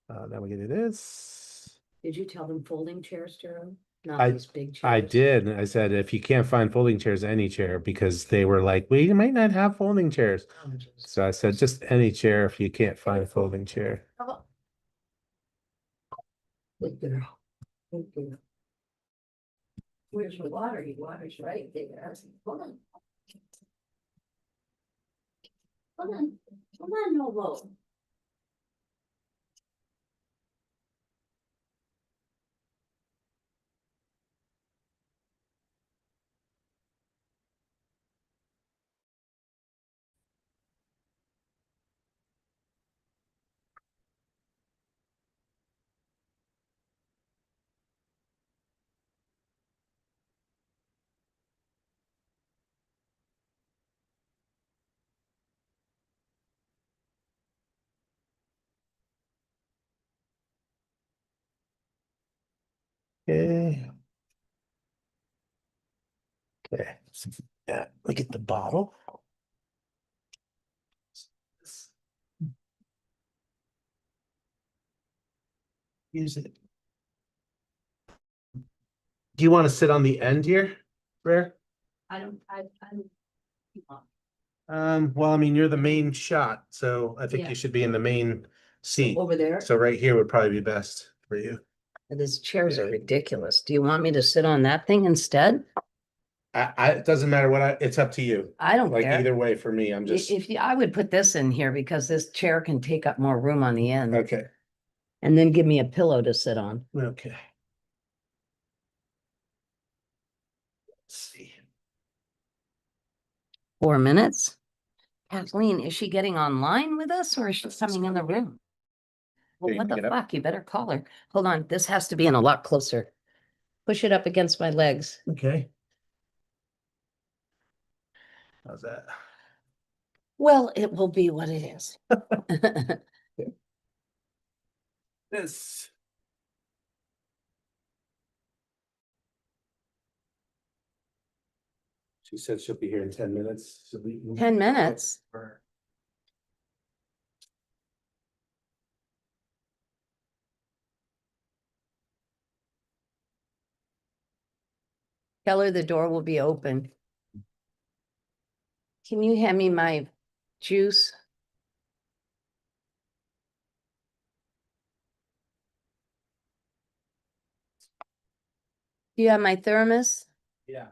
Then we can do this. Did you tell them folding chairs, Gerald? Not I these big chairs? I did. I said, if you can't find folding chairs, any chair, because they were like, we might not have folding chairs. Oh, jeez. So I said, just any chair if you can't find a folding chair. Oh. Good girl. Good girl. Where's your water? Your water's right there. Hold on. Hold on. Come on, Noble. Okay. Okay. Yeah, look at the bottle. Use it. Do you want to sit on the end here, Rare? I don't. Well, I mean, you're the main shot, so I think Yeah. you should be in the main seat. Over there? So right here would probably be best for you. These chairs are ridiculous. Do you want me to sit on that thing instead? It doesn't matter it's up to you. I don't Like care. either way for me, I'm just, I would put this in here because this chair can take up more room on the end. okay, And then give me a pillow to sit on. okay. Let's see. 4 minutes? Kathleen, is she getting online with us or is she coming in the room? Well, Here, you what pick the it up. fuck? You better call her. Hold on, this has to be in a lot closer. Push it up against my legs. Okay. How's that? Well, it will be what it is. This. She said she'll be here in 10 minutes. So 10 minutes? Tell her the door will be open. Can you hand me my juice? Do you have my thermos? Yeah.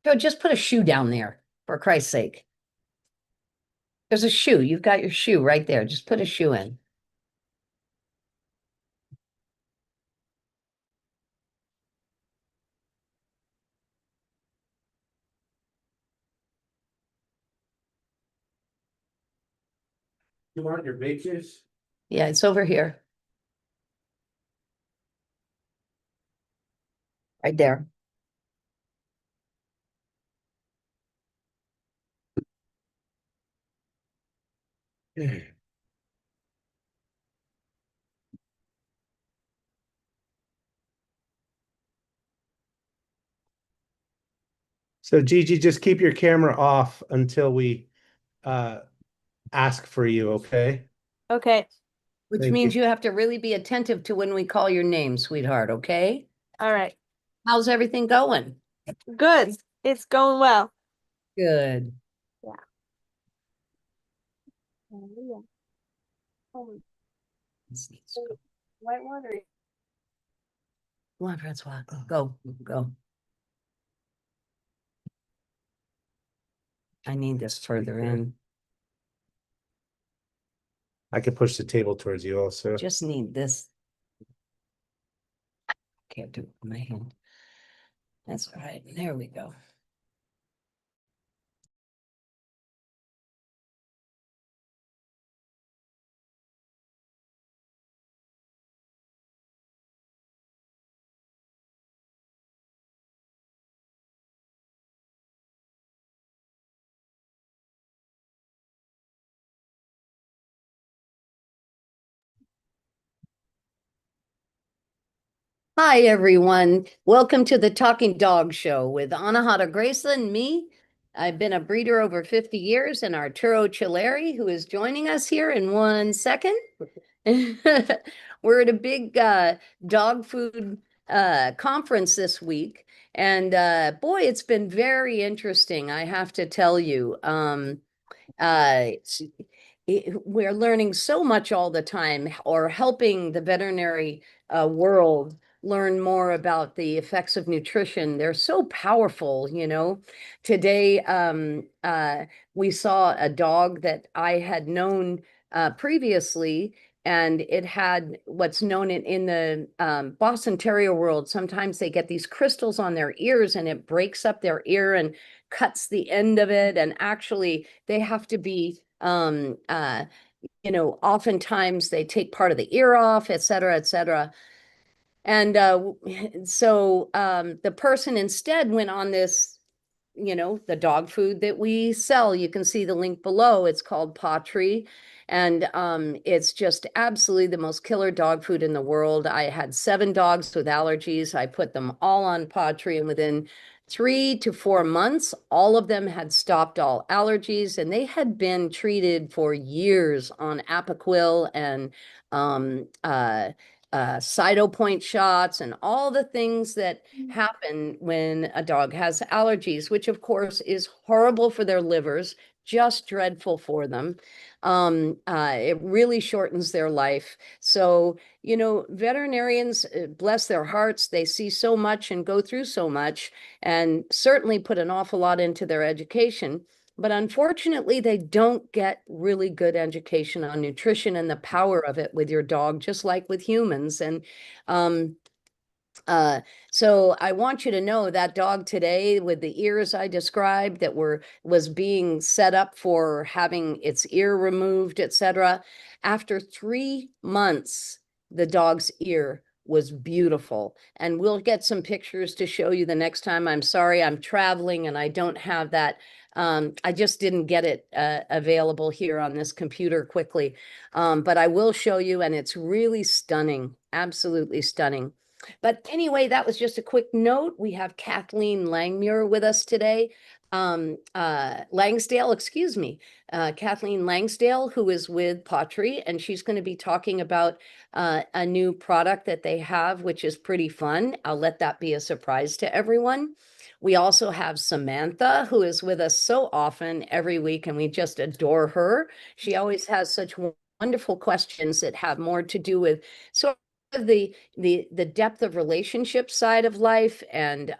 Joe, just put a shoe down there, for Christ's sake. There's a shoe. You've got your shoe right there. Just put a shoe in. You want your vape juice? Yeah, it's over here. Right there. So Gigi, just keep your camera off until we ask for you, okay? Okay. Which Thank means you. you have to really be attentive to when we call your name, sweetheart, okay? All right. How's everything going? Good. It's going well. Good. Yeah. White water. Come on, Francois. Go, go. I need this further in. I could push the table towards you also. Just need this. Can't do it with my hand. That's all right. There we go. Hi, everyone. Welcome to the Talking Dog Show with Anahata Graceland, me. I've been a breeder over 50 years, and Arturo Chileri, who is joining us here in 1 second. We're at a big dog food conference this week, and boy, it's been very interesting, I have to tell you. It's we're learning so much all the time, or helping the veterinary world learn more about the effects of nutrition. They're so powerful, you know. Today, we saw a dog that I had known previously, and it had what's known in the Boston Terrier world. Sometimes they get these crystals on their ears, and it breaks up their ear and cuts the end of it. And actually, they have to be oftentimes they take part of the ear off, et cetera, et cetera. And so the person instead went on this, the dog food that we sell. You can see the link below. It's called Pottery. And it's just absolutely the most killer dog food in the world. I had 7 dogs with allergies. I put them all on Pottery, and within 3 to 4 months, all of them had stopped all allergies, and they had been treated for years on Apoquil and um, uh, Cytopoint shots and all the things that happen when a dog has allergies, which of course is horrible for their livers, just dreadful for them. It really shortens their life. So, veterinarians, bless their hearts, they see so much and go through so much, and certainly put an awful lot into their education. But unfortunately, they don't get really good education on nutrition and the power of it with your dog, just like with humans. And um, uh, so I want you to know that dog today with the ears I described that was being set up for having its ear removed, etc. After 3 months, the dog's ear was beautiful. And we'll get some pictures to show you the next time. I'm sorry, I'm traveling and I don't have that. I just didn't get it available here on this computer quickly. But I will show you, and it's really stunning, absolutely stunning. But anyway, that was just a quick note. We have Kathleen Langmuir with us today. Langsdale, excuse me, Kathleen Langsdale, who is with Pottery, and she's going to be talking about a new product that they have, which is pretty fun. I'll let that be a surprise to everyone. We also have Samantha, who is with us so often every week, and we just adore her. She always has such wonderful questions that have more to do with sort of the depth of relationship side of life, and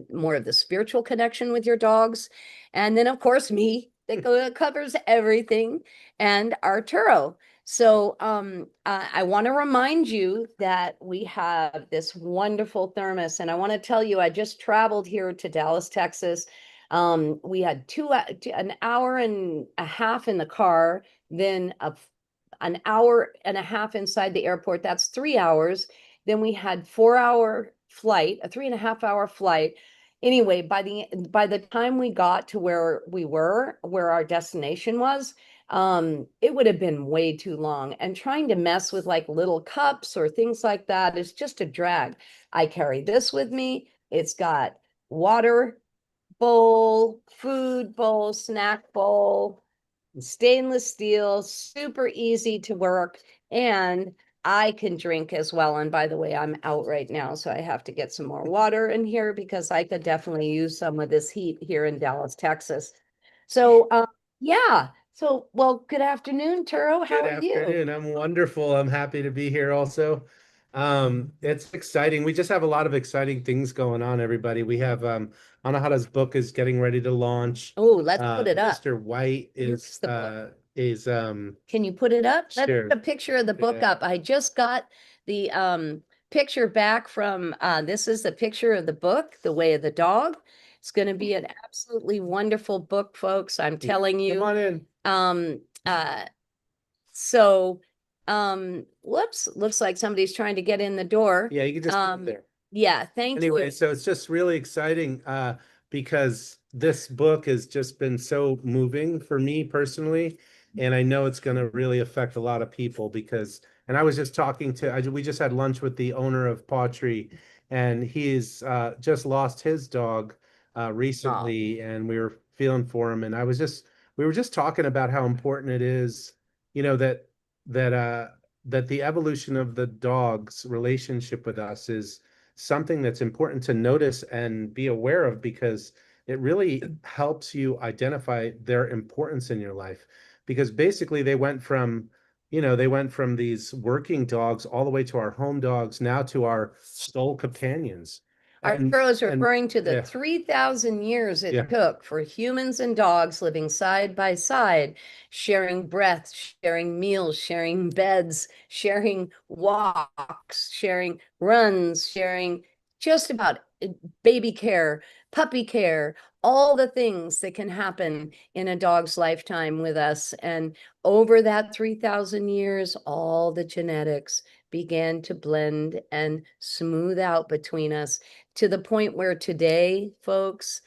more of the spiritual connection with your dogs. And then of course me, that covers everything, and Arturo. So I want to remind you that we have this wonderful thermos, and I want to tell you, I just traveled here to Dallas, Texas. We had an hour and a half in the car, then an hour and a half inside the airport. That's 3 hours. Then we had 4 hour flight, a 3.5 hour flight. Anyway, by the time we got to where our destination was, it would have been way too long. And trying to mess with like little cups or things like that is just a drag. I carry this with me. It's got water bowl, food bowl, snack bowl, stainless steel, super easy to work, and I can drink as well. And by the way, I'm out right now, so I have to get some more water in here because I could definitely use some of this heat here in Dallas, Texas. So, yeah. So, well, good afternoon, Turo. How Good are you? afternoon. I'm wonderful. I'm happy to be here also. It's exciting. We just have a lot of exciting things going on, everybody. We have Anahata's book is getting ready to launch. Oh, let's put it up. Mr. White Here's the book. is Can you put it up? Let's sure. put a picture of the book Yeah. up. I just got the picture back from this is the picture of the book, The Way of the Dog. It's going to be an absolutely wonderful book, folks. I'm telling Come you. on in. Um so whoops, looks like somebody's trying to get in the door. Yeah, you can just put it there. Yeah, thank Anyway, you. so it's just really exciting because this book has just been so moving for me personally, and I know it's going to really affect a lot of people because And I was just talking to, we just had lunch with the owner of Pawtree, and he's just lost his dog recently, and we were feeling for him. And we were just talking about how important it is, that that uh, that the evolution of the dog's relationship with us is something that's important to notice and be aware of, because it really helps you identify their importance in your life. Because basically they went from these working dogs all the way to our home dogs, now to our soul companions. Arturo is referring to the yeah, 3,000 years it Yeah. took for humans and dogs living side by side, sharing breath, sharing meals, sharing beds, sharing walks, sharing runs, sharing just about baby care, puppy care, all the things that can happen in a dog's lifetime with us. And over that 3,000 years, all the genetics began to blend and smooth out between us, to the point where today, folks,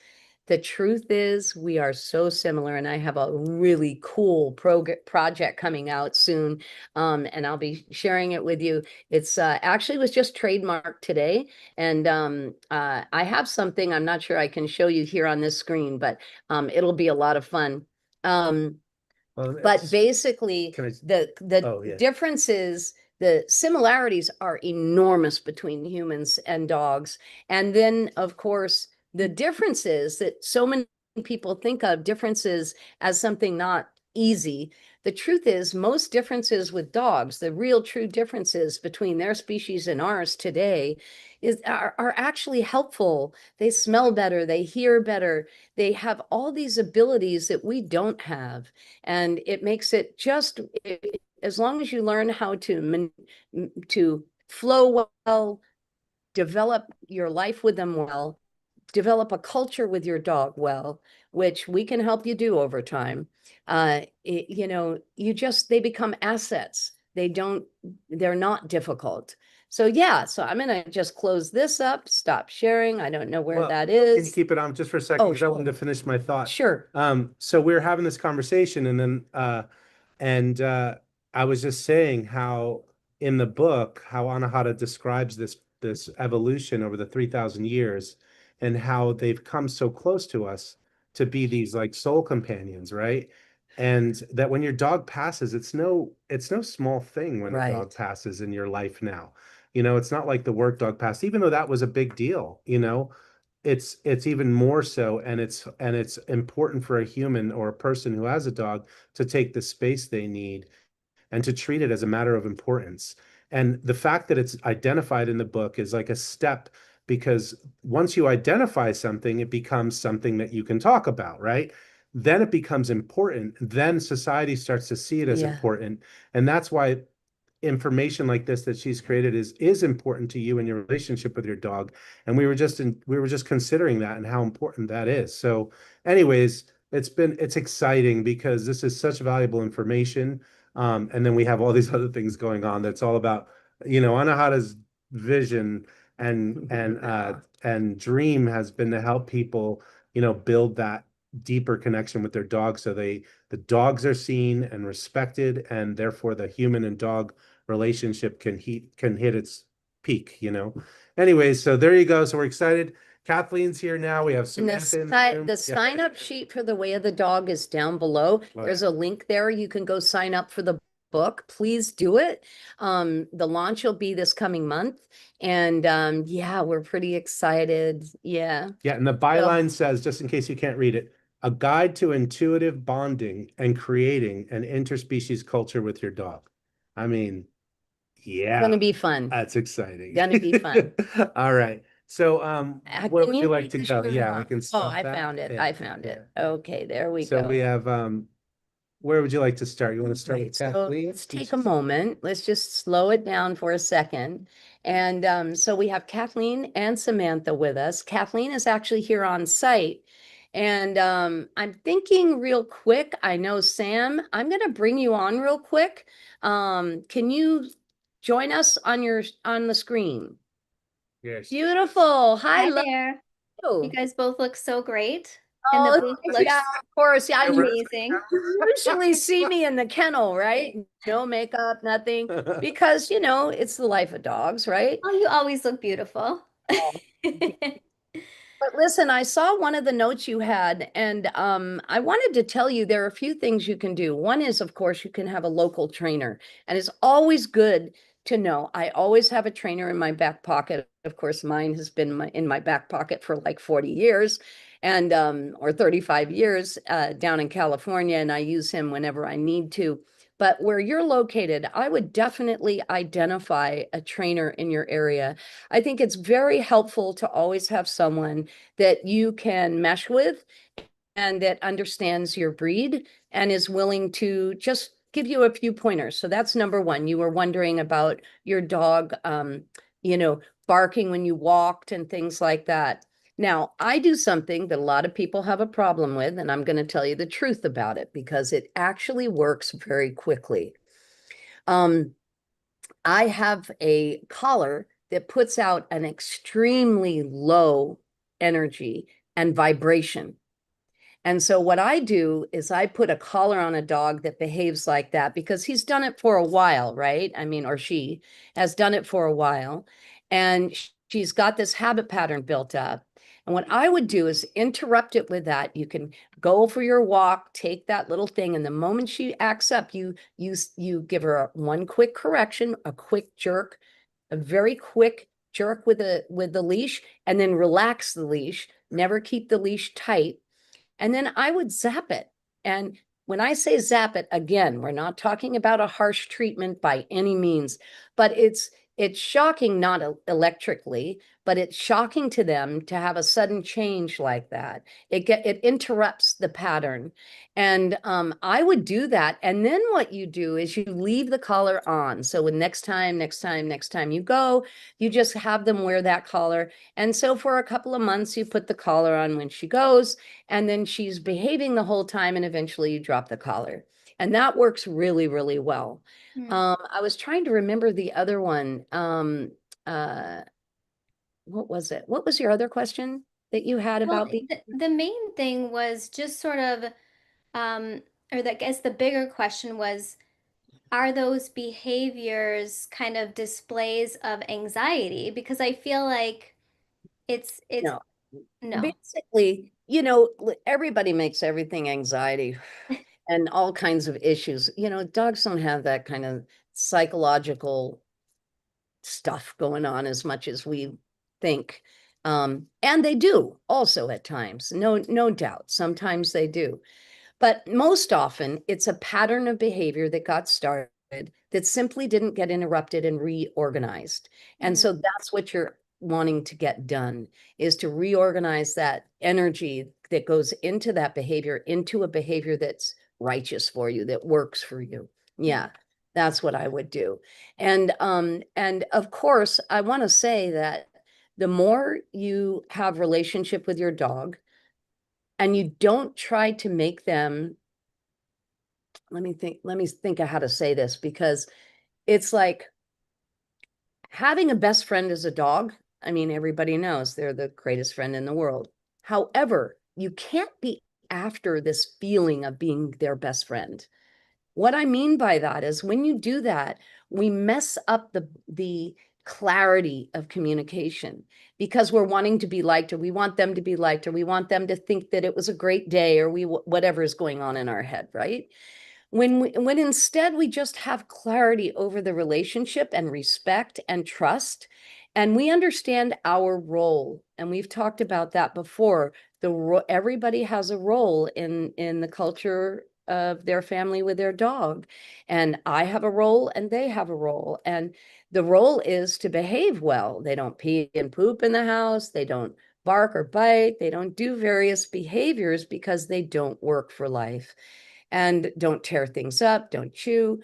the truth is we are so similar. And I have a really cool project coming out soon, and I'll be sharing it with you. It's actually was just trademarked today, and I have something I'm not sure I can show you here on this screen, but it'll be a lot of fun. But basically, the differences, the similarities are enormous between humans and dogs. And then, of course, the differences that so many people think of differences as something not easy. The truth is, most differences with dogs, the real true differences between their species and ours today, are actually helpful. They smell better, they hear better, they have all these abilities that we don't have. And it makes it just, as long as you learn how to flow well, develop your life with them well, develop a culture with your dog well, which we can help you do over time. They become assets. They're not difficult. So yeah, so I'm gonna just close this up, stop sharing. I don't know where that is. Can you keep it on just for a second? Because I wanted to finish my thought. Sure. So we were having this conversation, and then I was just saying how in the book, how Anahata describes this evolution over the 3,000 years, and how they've come so close to us to be these like soul companions, right? And that when your dog passes, it's no small thing when a dog passes in your life now. It's not like the work dog passed, even though that was a big deal, it's even more so, and it's important for a human or a person who has a dog to take the space they need and to treat it as a matter of importance. And the fact that it's identified in the book is like a step, because once you identify something, it becomes something that you can talk about, right? Then it becomes important. Then society starts to see it as important. And that's why information like this that she's created is important to you in your relationship with your dog. And we were just considering that and how important that is. So anyways, it's exciting because this is such valuable information. And then we have all these other things going on that's all about, Anahata's vision and dream has been to help people, build that deeper connection with their dog, so the dogs are seen and respected, and therefore the human and dog relationship can hit its peak. Anyways, so there you go. So we're excited. Kathleen's here now. We have some the sign up sheet for the Way of the Dog is down below. There's a link there. You can go sign up for the book. Please do it. The launch will be this coming month. And yeah, we're pretty excited. Yeah. Yeah. And the byline says, just in case you can't read it, a guide to intuitive bonding and creating an interspecies culture with your dog. I mean, yeah. It's gonna be fun. That's exciting. Gonna be fun. All right. So where would you like to go? Yeah, we can stop I found it. I found it. Okay, there we go. So we have where would you like to start? You want to start with So Kathleen? let's take a moment. Let's just slow it down for a second. And so we have Kathleen and Samantha with us. Kathleen is actually here on site. And I'm thinking real quick, I know Sam, I'm going to bring you on real quick. Can you join us on the screen? Yes. Beautiful. Hi there. You guys both look so great. And the Oh, booth looks yeah, of course. Yeah, amazing. you usually see me in the kennel, right? No makeup, nothing, because, it's the life of dogs, right? Oh, you always look beautiful. Oh. But listen, I saw one of the notes you had, and I wanted to tell you there are a few things you can do. One is, of course, you can have a local trainer, and it's always good to know. I always have a trainer in my back pocket. Of course, mine has been in my back pocket for like 40 years, and or 35 years down in California, and I use him whenever I need to. But where you're located, I would definitely identify a trainer in your area. I think it's very helpful to always have someone that you can mesh with and that understands your breed and is willing to just give you a few pointers. So that's number one. You were wondering about your dog, you know, barking when you walked and things like that. Now, I do something that a lot of people have a problem with, and I'm going to tell you the truth about it because it actually works very quickly. I have a collar that puts out an extremely low energy and vibration. And so what I do is I put a collar on a dog that behaves like that because he's done it for a while, right? I mean, or she has done it for a while. And she's got this habit pattern built up. And what I would do is interrupt it with that. You can go for your walk, take that little thing, and the moment she acts up, you give her one quick correction, a quick jerk, a very quick jerk with the leash, and then relax the leash. Never keep the leash tight, and then I would zap it. And when I say zap it, again, we're not talking about a harsh treatment by any means, but it's shocking, not electrically, but it's shocking to them to have a sudden change like that. It interrupts the pattern. And I would do that. And then what you do is you leave the collar on. So when next time you go, you just have them wear that collar. And so for a couple of months, you put the collar on when she goes, and then she's behaving the whole time, and eventually you drop the collar. And that works really, really well. I was trying to remember the other one. Uh, what was it? What was your other question that you had Well, about being? the main thing was just sort of, or I guess the bigger question was, are those behaviors kind of displays of anxiety? Because I feel like it's No, no. basically, everybody makes everything anxiety and all kinds of issues. Dogs don't have that kind of psychological stuff going on as much as we think. And they do also at times, no doubt. Sometimes they do. But most often, it's a pattern of behavior that got started that simply didn't get interrupted and reorganized. And so that's what you're wanting to get done, is to reorganize that energy that goes into that behavior into a behavior that's righteous for you, that works for you. Yeah, that's what I would do. And of course, I want to say that the more you have relationship with your dog, and you don't try to make them, let me think of how to say this, because it's like having a best friend as a dog. I mean, everybody knows they're the greatest friend in the world. However, you can't be after this feeling of being their best friend. What I mean by that is when you do that, we mess up the clarity of communication because we're wanting to be liked, or we want them to be liked, or we want them to think that it was a great day, or whatever is going on in our head, right? When instead we just have clarity over the relationship and respect and trust, and we understand our role, and we've talked about that before. Everybody has a role in the culture of their family with their dog, and I have a role and they have a role, and the role is to behave well. They don't pee and poop in the house, they don't bark or bite, they don't do various behaviors because they don't work for life, and don't tear things up, don't chew.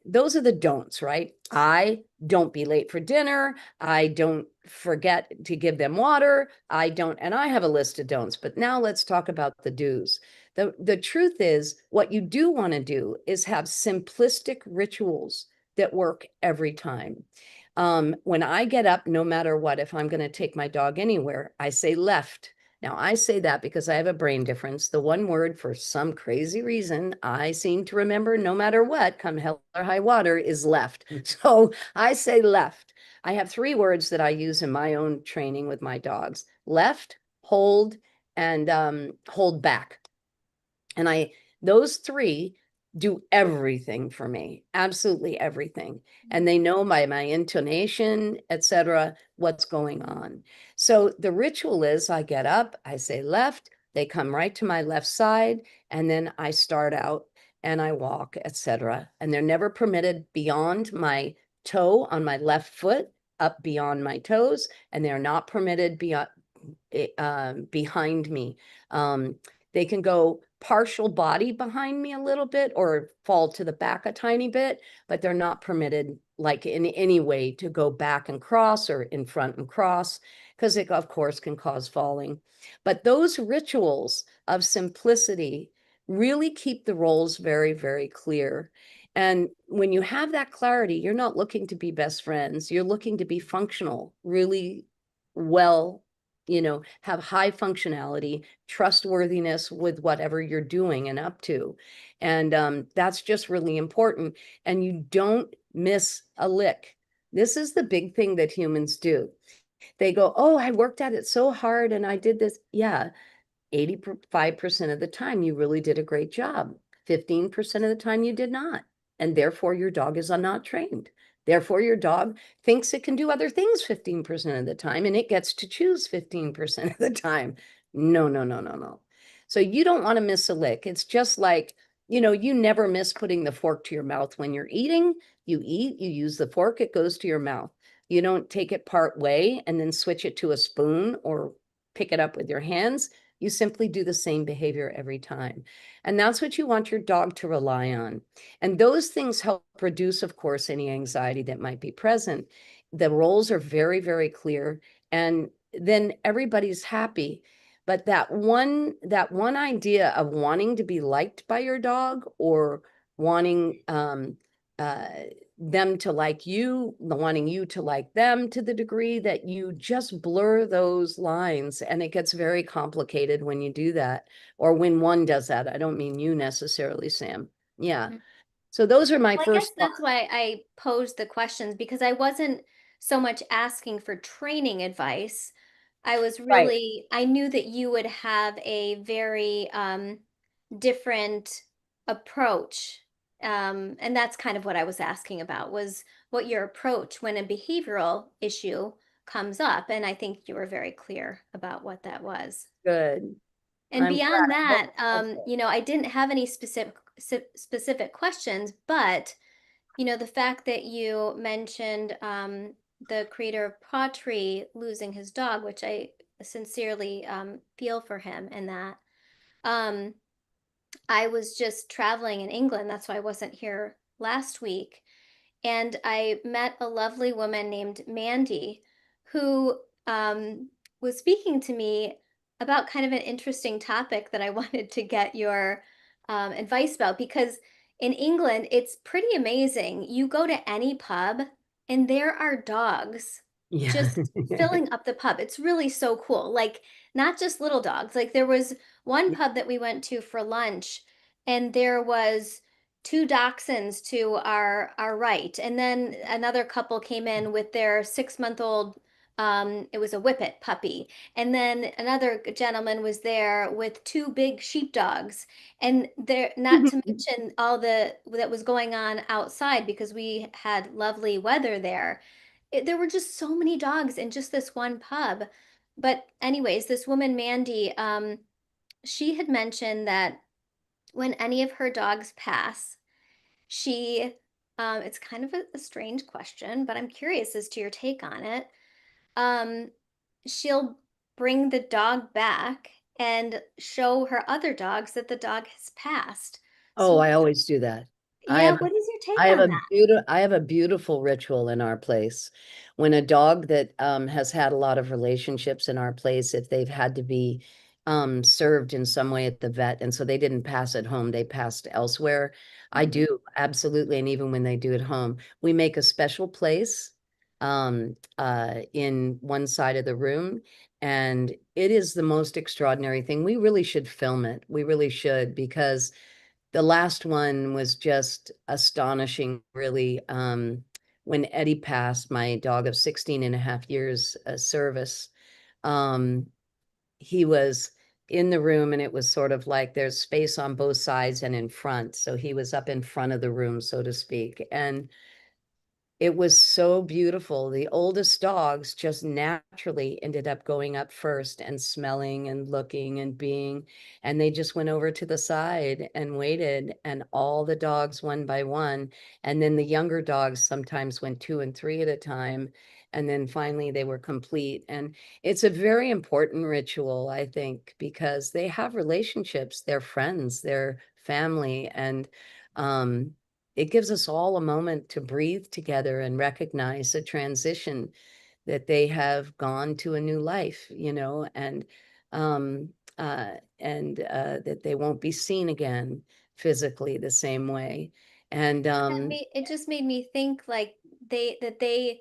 Those are the don'ts, right? I don't be late for dinner. I don't forget to give them water. And I have a list of don'ts, but now let's talk about the do's. The truth is, what you do want to do is have simplistic rituals that work every time. When I get up, no matter what, if I'm going to take my dog anywhere, I say left, Now, I say that because I have a brain difference. The one word, for some crazy reason, I seem to remember no matter what, come hell or high water, is left. So I say left. I have 3 words that I use in my own training with my dogs: left, hold, and hold back. And those 3 do everything for me, absolutely everything. And they know by my intonation, etc., what's going on. So the ritual is I get up, I say left, they come right to my left side, and then I start out and I walk, etc. And they're never permitted beyond my toe on my left foot, up beyond my toes, and they're not permitted beyond behind me. They can go partial body behind me a little bit or fall to the back a tiny bit, but they're not permitted, like, in any way to go back and cross or in front and cross, because it, of course, can cause falling. But those rituals of simplicity really keep the roles very, very clear. And when you have that clarity, you're not looking to be best friends. You're looking to be functional, really well, have high functionality, trustworthiness with whatever you're doing and up to. And that's just really important. And you don't miss a lick. This is the big thing that humans do. They go, oh, I worked at it so hard and I did this. Yeah, 85% of the time you really did a great job. 15% of the time you did not. And therefore your dog is not trained. Therefore your dog thinks it can do other things 15% of the time and it gets to choose 15% of the time. No, no, no, no, no. So you don't want to miss a lick. It's just like, you never miss putting the fork to your mouth when you're eating. You eat, you use the fork, it goes to your mouth. You don't take it part way and then switch it to a spoon or pick it up with your hands. You simply do the same behavior every time. And that's what you want your dog to rely on. And those things help reduce, of course, any anxiety that might be present. The roles are very, very clear. And then everybody's happy. But that one idea of wanting to be liked by your dog or wanting uh, them to like you, wanting you to like them to the degree that you just blur those lines. And it gets very complicated when you do that, or when one does that. I don't mean you necessarily, Sam. Yeah. So those are my Well, I guess first thoughts. that's why I posed the questions, because I wasn't so much asking for training advice. I was Right. really, I knew that you would have a very different approach. And that's kind of what I was asking about, was what your approach when a behavioral issue comes up. And I think you were very clear about what that was. Good. And I'm glad. beyond I hope that, it's helpful. I didn't have any specific questions, but the fact that you mentioned the creator of Pottery losing his dog, which I sincerely feel for him in that. Um, I was just traveling in England. That's why I wasn't here last week. And I met a lovely woman named Mandy who was speaking to me about kind of an interesting topic that I wanted to get your advice about, because in England, it's pretty amazing. You go to any pub and there are dogs Yeah. just filling up the pub. It's really so cool. Like, not just little dogs. Like, there was one pub that we went to for lunch, and there was 2 dachshunds to our right, and then another couple came in with their 6-month-old. It was a whippet puppy, and then another gentleman was there with 2 big sheepdogs, and there, not to mention all that was going on outside, because we had lovely weather there. There were just so many dogs in just this one pub. But anyways, this woman Mandy, she had mentioned that when any of her dogs pass, she, it's kind of a strange question, but I'm curious as to your take on it. Um, she'll bring the dog back and show her other dogs that the dog has passed. Oh, So, I always do that. I yeah, have what is your take on that? I have a beautiful ritual in our place. When a dog that has had a lot of relationships in our place, if they've had to be served in some way at the vet, and so they didn't pass at home, they passed elsewhere. I Mhm. do, absolutely. And even when they do at home, we make a special place in one side of the room, And it is the most extraordinary thing. We really should film it. We really should, because the last one was just astonishing, really. When Eddie passed, my dog of 16 and a half years service, he was in the room, and it was sort of like there's space on both sides and in front. So he was up in front of the room, so to speak. And it was so beautiful. The oldest dogs just naturally ended up going up first and smelling and looking and being, and they just went over to the side and waited, and all the dogs one by one. And then the younger dogs sometimes went 2 and 3 at a time. And then finally they were complete. And it's a very important ritual, I think, because they have relationships, they're friends, they're family. And, it gives us all a moment to breathe together and recognize a transition, that they have gone to a new life, and um, that they won't be seen again physically the same way. And It just made me think like they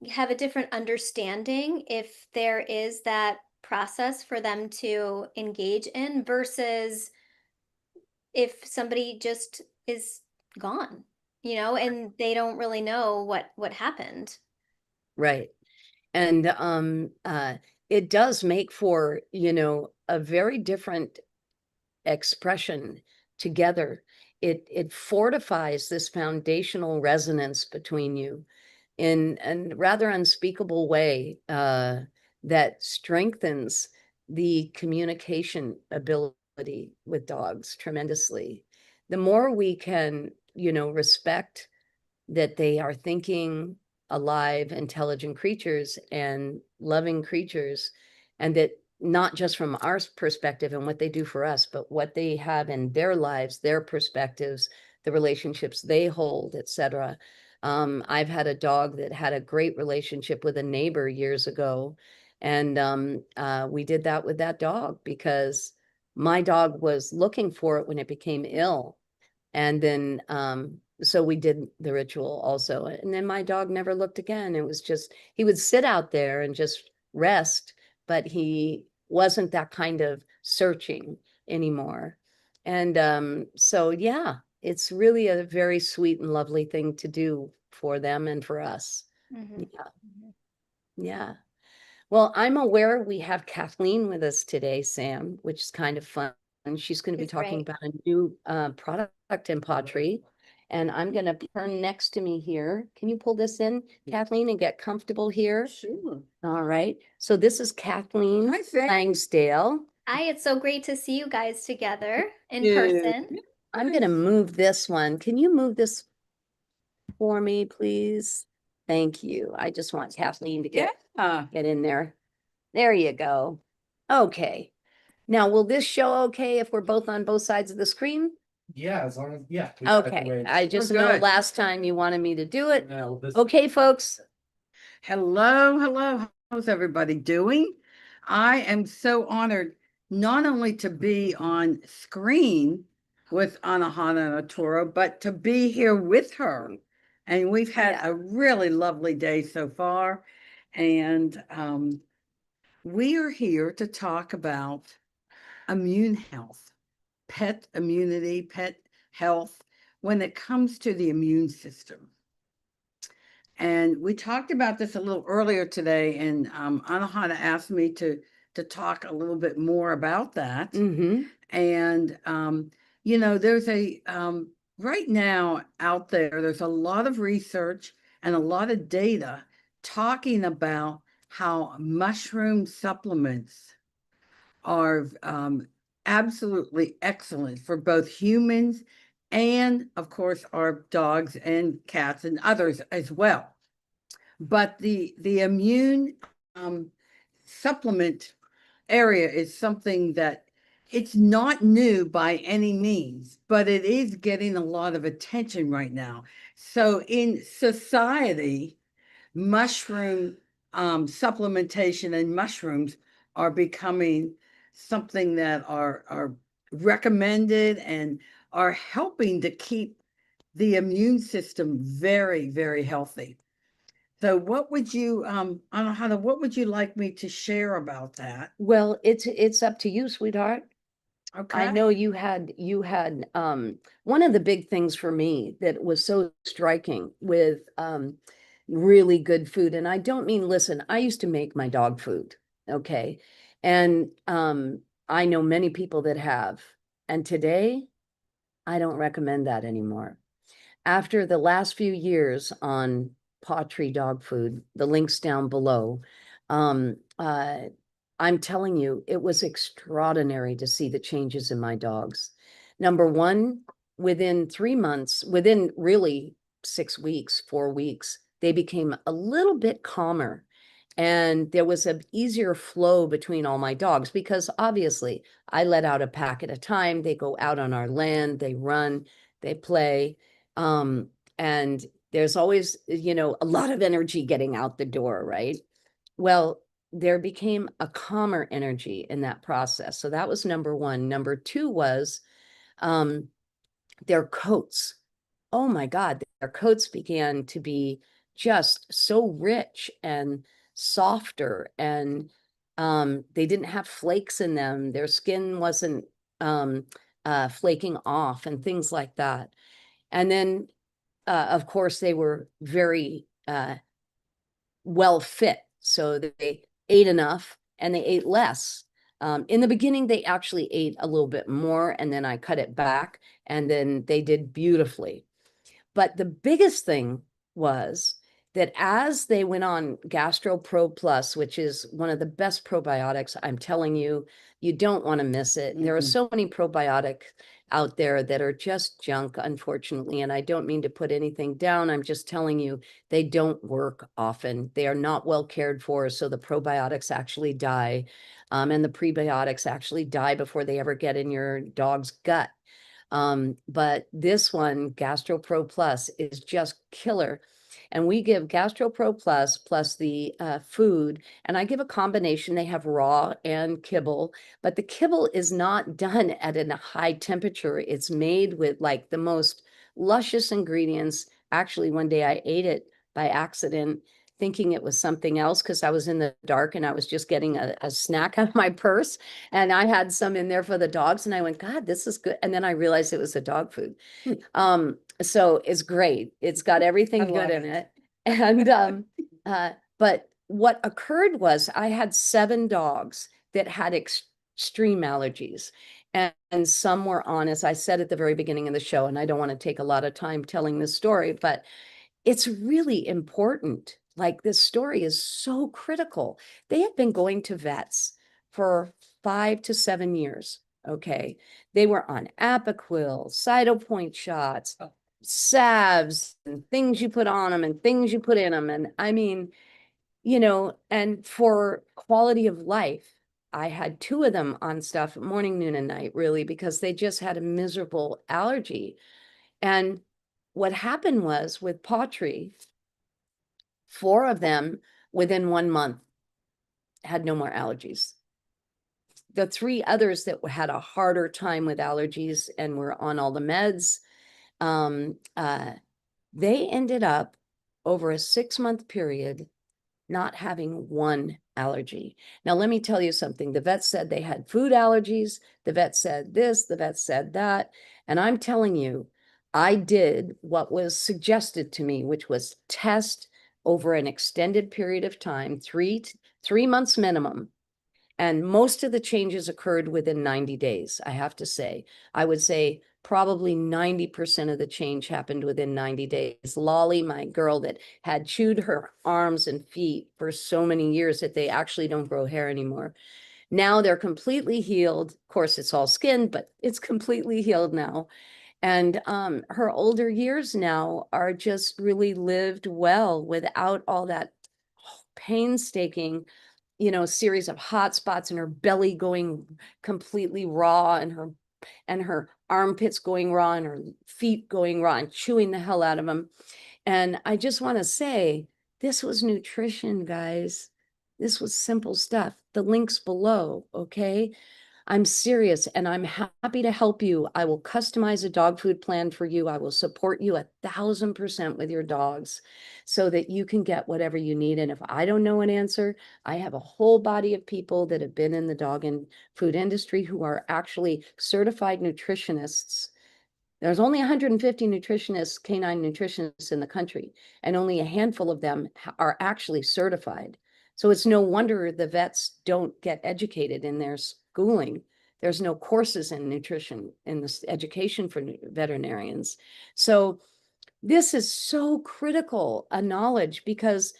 have a different understanding if there is that process for them to engage in versus if somebody just is gone, and they don't really know what happened. right. And it does make for, a very different expression together. It fortifies this foundational resonance between you in a rather unspeakable way, that strengthens the communication ability with dogs tremendously. The more we can, respect that they are thinking, alive, intelligent creatures and loving creatures, and that not just from our perspective and what they do for us, but what they have in their lives, their perspectives, the relationships they hold, etc. I've had a dog that had a great relationship with a neighbor years ago, and we did that with that dog because my dog was looking for it when it became ill. And then, so we did the ritual also. And then my dog never looked again. It was just, he would sit out there and just rest, but he wasn't that kind of searching anymore. And so, yeah, it's really a very sweet and lovely thing to do for them and for us. Mhm. Yeah. Yeah. Well, I'm aware we have Kathleen with us today, Sam, which is kind of fun. And she's going to be It's talking great. about a new product in pottery. And I'm going to turn next to me here. Can you pull this in, Kathleen, and get comfortable here? Sure. All right. So this is Kathleen Hi, Sam. Langsdale. Hi, it's so great to see you guys together in Yeah. person. I'm going to move this one. Can you move this for me, please? Thank you. I just want Kathleen to get in there. There you go. Okay. Now, will this show okay if we're both on both sides of the screen? Yeah, as long as, yeah. we got it the way Okay, it's- I just We're know good. last time you wanted me to do it. No, this. Okay, folks. Hello, hello. How's everybody doing? I am so honored not only to be on screen with Anahata Natoro, but to be here with her. And we've had Yeah. a really lovely day so far. And we are here to talk about immune health, pet immunity, pet health when it comes to the immune system. And we talked about this a little earlier today, and Anahata asked me to talk a little bit more about that. Mm-hmm. And there's a right now out there, there's a lot of research and a lot of data talking about how mushroom supplements are absolutely excellent for both humans and, of course, our dogs and cats and others as well. But the immune supplement area is something that it's not new by any means, but it is getting a lot of attention right now. So in society, mushroom supplementation and mushrooms are becoming something that are recommended and are helping to keep the immune system very, very healthy. So what would you, Anahata, what would you like me to share about that? Well, it's up to you, sweetheart. I Okay. know you had one of the big things for me that was so striking with really good food. And I don't mean, listen, I used to make my dog food, okay? And I know many people that have. And today, I don't recommend that anymore. After the last few years on Pottery dog food, the links down below, um, uh, I'm telling you, it was extraordinary to see the changes in my dogs. Number one, within 3 months, within really 6 weeks, 4 weeks, they became a little bit calmer. And there was an easier flow between all my dogs because obviously I let out a pack at a time. They go out on our land, they run, they play. Um, and there's always, a lot of energy getting out the door, right? Well, there became a calmer energy in that process. So that was number one. Number two was um, their coats. Oh my God, their coats began to be just so rich and softer, and they didn't have flakes in them. Their skin wasn't flaking off and things like that. And then, of course, they were very well fit. So they ate enough and they ate less. In the beginning, they actually ate a little bit more, and then I cut it back, and then they did beautifully. But the biggest thing was that as they went on Gastro Pro Plus, which is one of the best probiotics, I'm telling you, you don't want to miss it. There are so many probiotics out there that are just junk, unfortunately. And I don't mean to put anything down. I'm just telling you, they don't work often. They are not well cared for. So the probiotics actually die. And the prebiotics actually die before they ever get in your dog's gut. But this one, Gastro Pro Plus, is just killer. And we give Gastro Pro Plus plus the food, and I give a combination. They have raw and kibble, but the kibble is not done at a high temperature. It's made with like the most luscious ingredients. Actually, one day I ate it by accident, thinking it was something else because I was in the dark and I was just getting a snack out of my purse. And I had some in there for the dogs. And I went, God, this is good. And then I realized it was the dog food. So it's great. It's got everything good in it. And but what occurred was I had 7 dogs that had extreme allergies. And some were on, as I said at the very beginning of the show, and I don't want to take a lot of time telling this story, but it's really important. Like, this story is so critical. They have been going to vets for 5 to 7 years. Okay. They were on Apoquil, Cytopoint shots, salves, and things you put on them and things you put in them. And I mean, and for quality of life, I had 2 of them on stuff morning, noon, and night, really, because they just had a miserable allergy. And what happened was with Pottery, 4 of them within 1 month had no more allergies. The 3 others that had a harder time with allergies and were on all the meds, they ended up over a 6-month period not having 1 allergy. Now, let me tell you something. The vet said they had food allergies. The vet said this, the vet said that. And I'm telling you, I did what was suggested to me, which was test over an extended period of time, 3 months minimum. And most of the changes occurred within 90 days, I have to say. I would say probably 90% of the change happened within 90 days. Lolly, my girl that had chewed her arms and feet for so many years that they actually don't grow hair anymore. Now they're completely healed. Of course, it's all skin, but it's completely healed now. And her older years now are just really lived well without all that painstaking series of hot spots, and her belly going completely raw, and her armpits going raw, and her feet going raw, and chewing the hell out of them. And I just want to say, this was nutrition, guys. This was simple stuff. The links below, okay? I'm serious, and I'm happy to help you. I will customize a dog food plan for you. I will support you 1,000% with your dogs so that you can get whatever you need. And if I don't know an answer, I have a whole body of people that have been in the dog and food industry who are actually certified nutritionists. There's only 150 nutritionists, canine nutritionists in the country, and only a handful of them are actually certified. So it's no wonder the vets don't get educated in their schooling. There's no courses in nutrition in this education for veterinarians. So this is so critical a knowledge because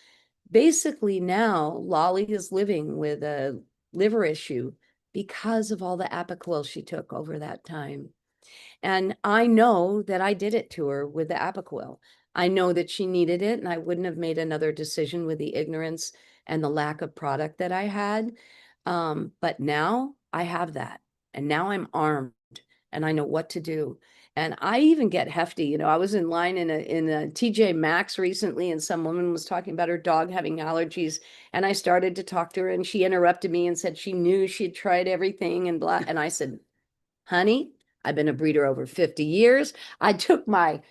basically now Lolly is living with a liver issue because of all the Apoquel she took over that time. And I know that I did it to her with the Apoquel. I know that she needed it, and I wouldn't have made another decision with the ignorance and the lack of product that I had. But now I have that, and now I'm armed, and I know what to do. And I even get hefty. You know, I was in line in a TJ Maxx recently, and some woman was talking about her dog having allergies, and I started to talk to her, and she interrupted me and said she knew she had tried everything and blah. And I said, honey, I've been a breeder over 50 years. I took my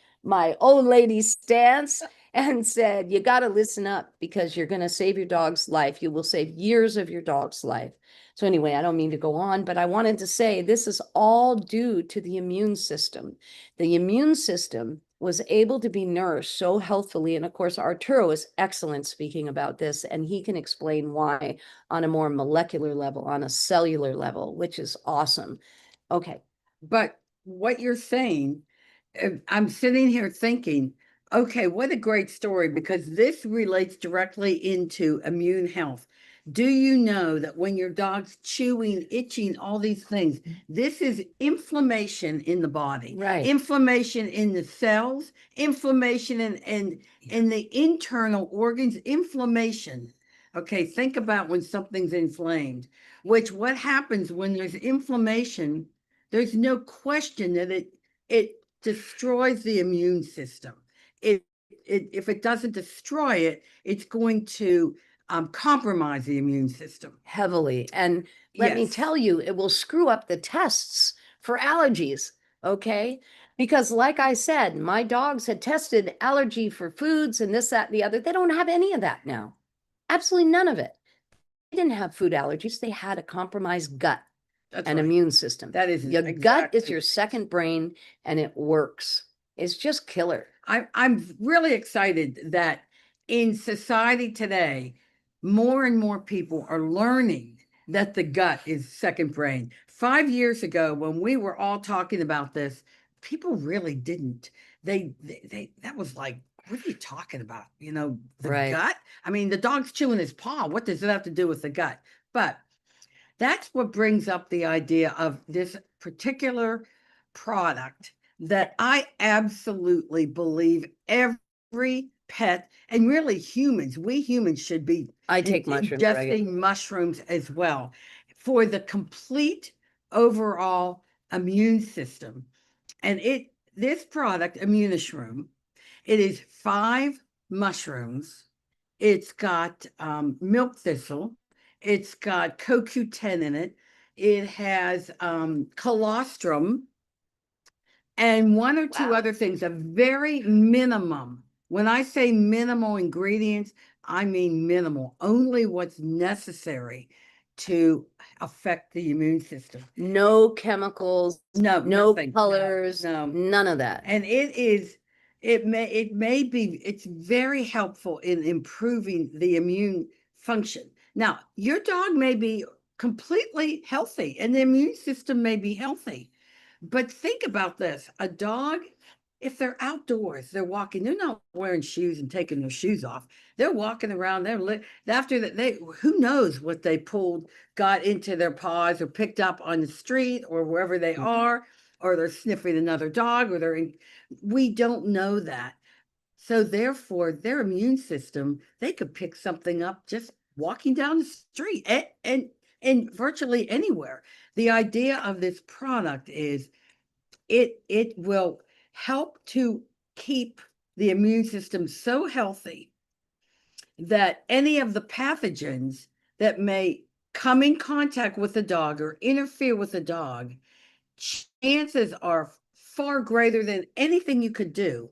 old lady stance and said, you got to listen up because you're going to save your dog's life. You will save years of your dog's life. So anyway, I don't mean to go on, but I wanted to say this is all due to the immune system. The immune system was able to be nourished so healthfully. And of course, Arturo is excellent speaking about this, and he can explain why on a more molecular level, on a cellular level, which is awesome. Okay. But what you're saying, I'm sitting here thinking, okay, what a great story, because this relates directly into immune health. Do you know that when your dog's chewing, itching, all these things, this is inflammation in the body, Right. inflammation in the cells, inflammation in the internal organs, inflammation. Okay, think about when something's inflamed, which what happens when there's inflammation, there's no question that it destroys the immune system. If it doesn't destroy it, it's going to compromise the immune system Heavily. And let me Yes. tell you, it will screw up the tests for allergies. Okay. Because, like I said, my dogs had tested allergy for foods and this, that, and the other. They don't have any of that now. Absolutely none of it. They didn't have food allergies. They had a compromised gut That's and right. immune system. That is Your gut is exactly your right. second brain, and it works. It's just killer. I'm really excited that in society today, more and more people are learning that the gut is second brain. 5 years ago, when we were all talking about this, people really didn't. They that was like, what are you talking about? You know, the Right. gut? I mean, the dog's chewing his paw. What does it have to do with the gut? But that's what brings up the idea of this particular product that I absolutely believe every pet and really humans, we humans should be I take mushrooms regularly. ingesting mushrooms as well for the complete overall immune system. And this product, Immunishroom, it is 5 mushrooms. It's got milk thistle. It's got CoQ10 in it. It has colostrum and 1 or 2 Wow. other things, a very minimum. When I say minimal ingredients, I mean minimal, only what's necessary to affect the immune system. No chemicals, No, no nothing. colors, No. none of that. And it may be, it's very helpful in improving the immune function. Now, your dog may be completely healthy and the immune system may be healthy. But think about this, a dog, if they're outdoors, they're walking, they're not wearing shoes and taking their shoes off. They're walking around, after that, who knows what they got into their paws or picked up on the street or wherever they are, or they're sniffing another dog, or we don't know that. So therefore, their immune system, they could pick something up just walking down the street and virtually anywhere. The idea of this product is it will help to keep the immune system so healthy that any of the pathogens that may come in contact with the dog or interfere with the dog, chances are far greater than anything you could do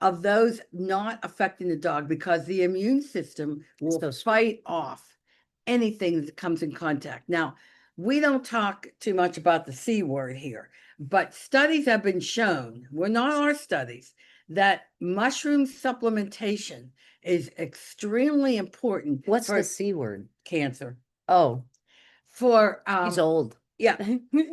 of those not affecting the dog, because the immune system will So fight off anything that comes in contact. Now, we don't talk too much about the C word here, but studies have been shown, well, not our studies, that mushroom supplementation is extremely important What's for the C word? cancer. Oh, For he's old. yeah.